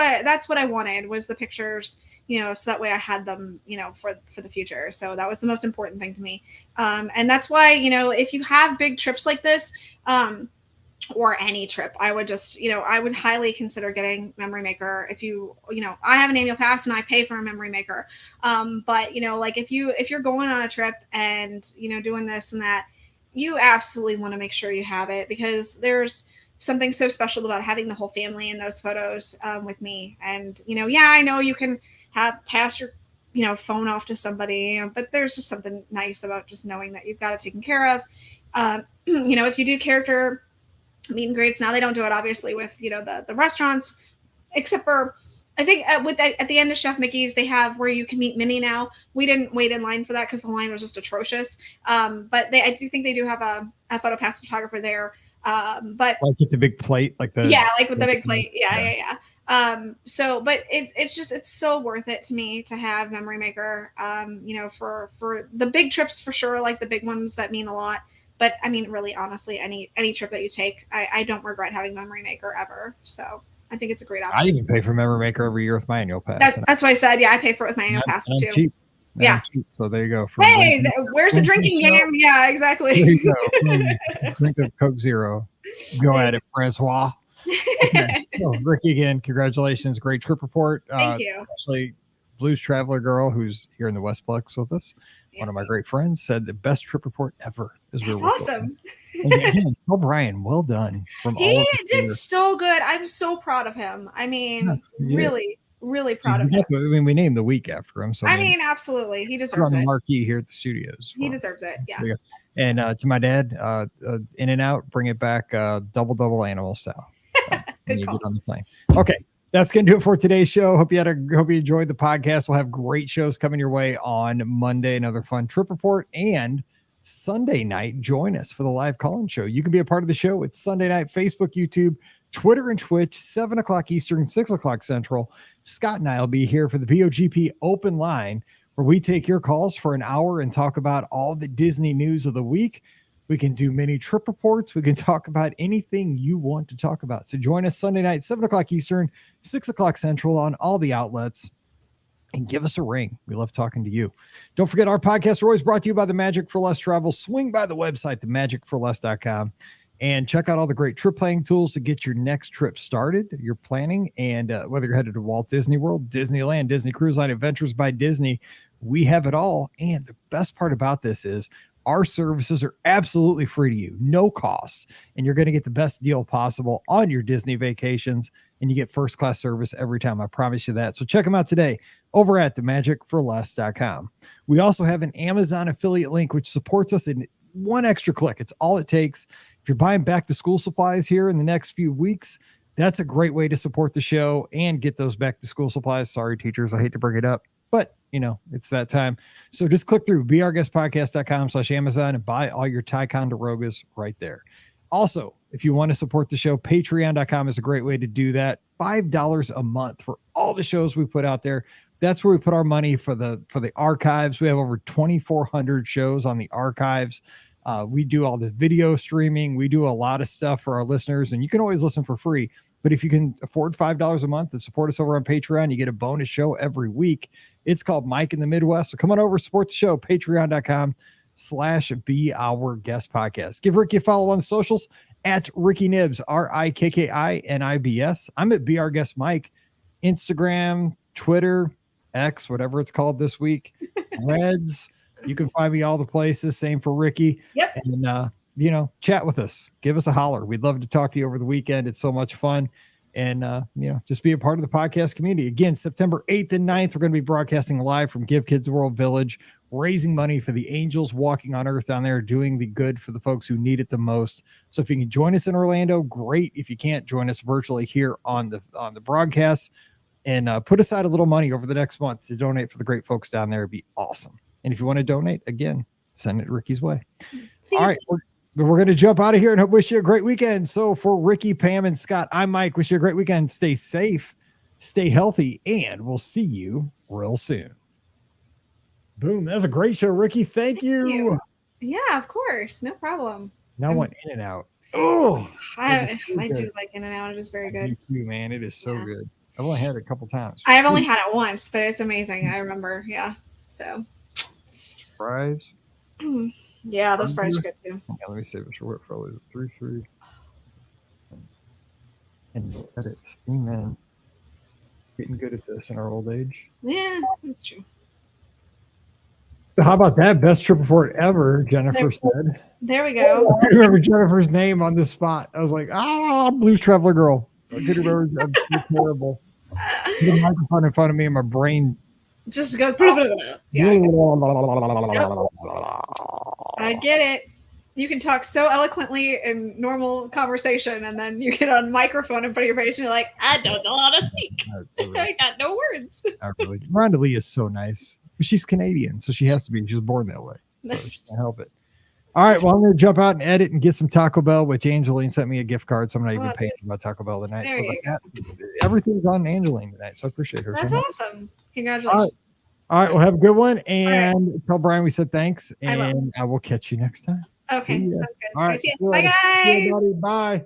I wanted was the pictures, so that way I had them, for the future. So that was the most important thing to me. And that's why, if you have big trips like this, or any trip, I would just, I would highly consider getting Memory Maker. If I have an annual pass and I pay for a Memory Maker. But like if you're going on a trip and, doing this and that, you absolutely want to make sure you have it because there's something so special about having the whole family in those photos with me. And, I know you can pass your, phone off to somebody, but there's just something nice about just knowing that you've got it taken care of. If you do character meet and greets, now they don't do it obviously with, the restaurants, except for, I think at the end of Chef Mickey's, they have where you can meet Minnie now. We didn't wait in line for that because the line was just atrocious. But I do think they do have a photo pass photographer there. But like get the big plate, like the like with the big plate. Yeah. So, but it's so worth it to me to have Memory Maker. For the big trips for sure, like the big ones that mean a lot. But I mean, really, honestly, any trip that you take, I don't regret having Memory Maker ever. So I think it's a great option. I even pay for Memory Maker every year with my annual pass. That's what I said. Yeah, I pay for it with my annual pass too. Cheap. Yeah. Cheap. So there you go. Hey, where's the drinking game? Yeah, exactly. There you go. Drink of Coke Zero. Go at it, Francois. Okay. Ricky, again, congratulations. Great trip report. Thank you. Actually, Blues Traveler Girl, who's here in the Westplex with us, one of my great friends, said the best trip report ever. That's awesome. And again, tell Brian, well done. He did so good. I'm so proud of him. I mean, really proud of him. I mean, we named the week after him. So I mean, absolutely. He deserves on the it. marquee here at the studios. He deserves it. Yeah. And to my dad, In and Out, bring it back double animal style. Good you call. get on the plane. Okay. That's going to do it for today's show. Hope you enjoyed the podcast. We'll have great shows coming your way on Monday, another fun trip report, and Sunday night. Join us for the live call-in show. You can be a part of the show. It's Sunday night, Facebook, YouTube, Twitter, and Twitch, 7:00 Eastern, 6:00 Central. Scott and I will be here for the BOGP open line, where we take your calls for an hour and talk about all the Disney news of the week. We can do mini trip reports. We can talk about anything you want to talk about. So join us Sunday night, 7:00 Eastern, 6:00 Central on all the outlets, and give us a ring. We love talking to you. Don't forget, our podcasts are always brought to you by the Magic for Less Travel. Swing by the website, themagicforless.com, and check out all the great trip planning tools to get your next trip started, your planning. And whether you're headed to Walt Disney World, Disneyland, Disney Cruise Line, Adventures by Disney, we have it all. And the best part about this is our services are absolutely free to you, no cost, and you're going to get the best deal possible on your Disney vacations, and you get first-class service every time. I promise you that. So check them out today over at themagicforless.com. We also have an Amazon affiliate link, which supports us in one extra click. It's all it takes. If you're buying back-to-school supplies here in the next few weeks, that's a great way to support the show and get those back-to-school supplies. Sorry, teachers, I hate to bring it up, but it's that time. So just click through beourguestpodcast.com/Amazon and buy all your Ticonderogas right there. Also, if you want to support the show, patreon.com is a great way to do that. $5 a month for all the shows we put out there. That's where we put our money for the archives. We have over 2,400 shows on the archives. We do all the video streaming. We do a lot of stuff for our listeners, and you can always listen for free. But if you can afford $5 a month and support us over on Patreon, you get a bonus show every week. It's called Mike in the Midwest. So come on over, support the show, patreon.com/Be Our Guest Podcast. Give Ricky a follow on the socials at Ricky Nibs, RIKKINIBS. I'm at Be Our Guest Mike, Instagram, Twitter, X, whatever it's called this week, Reds. You can find me all the places. Same for Ricky. Yep. And, chat with us. Give us a holler. We'd love to talk to you over the weekend. It's so much fun. And, just be a part of the podcast community. Again, September 8th and 9th, we're going to be broadcasting live from Give Kids World Village, raising money for the angels walking on earth down there, doing the good for the folks who need it the most. So if you can join us in Orlando, great. If you can't, join us virtually here on the broadcast, and put aside a little money over the next month to donate for the great folks down there. It'd be awesome. And if you want to donate, again, send it Ricky's way. Please. All right. We're going to jump out of here and wish you a great weekend. So for Ricky, Pam, and Scott, I'm Mike. Wish you a great weekend. Stay safe, stay healthy, and we'll see you real soon. Boom. That was a great show, Ricky. Thank you. Yeah, of course. No problem. Now I want In and Out. Oh, I do like In and Out. It is very good. You too, man. It is so good. I've only had it a couple times. I have only had it once, but it's amazing. I remember. Yeah. So. Fries. Yeah, those fries are good too. Yeah, let me save it short for 3-3. And edits. Amen. Getting good at this in our old age. Yeah, that's true. How about that? Best trip report ever, Jennifer said. There we go. I remember Jennifer's name on the spot. I was like, Blues Traveler Girl. I could remember. I'm so terrible. The microphone in front of me and my brain just goes. Yeah, I get it. You can talk so eloquently in normal conversation, and then you get on microphone in front of your face, and you're like, I don't know how to speak. I got no words. Rhonda Lee is so nice. But she's Canadian, so she has to be. She was born that way. So she can't help it. All right. Well, I'm going to jump out and edit and get some Taco Bell, which Angeline sent me a gift card. So I'm not even paying about Taco Bell tonight. There So you go. everything's on Angeline tonight. So I appreciate her. That's so much. awesome. Congratulations. All right. Well, have a good one. And tell Brian we said thanks. I will. And I will catch you next time. Okay. See ya. Sounds good. All right. See ya. Bye, guys. See you, buddy. Bye.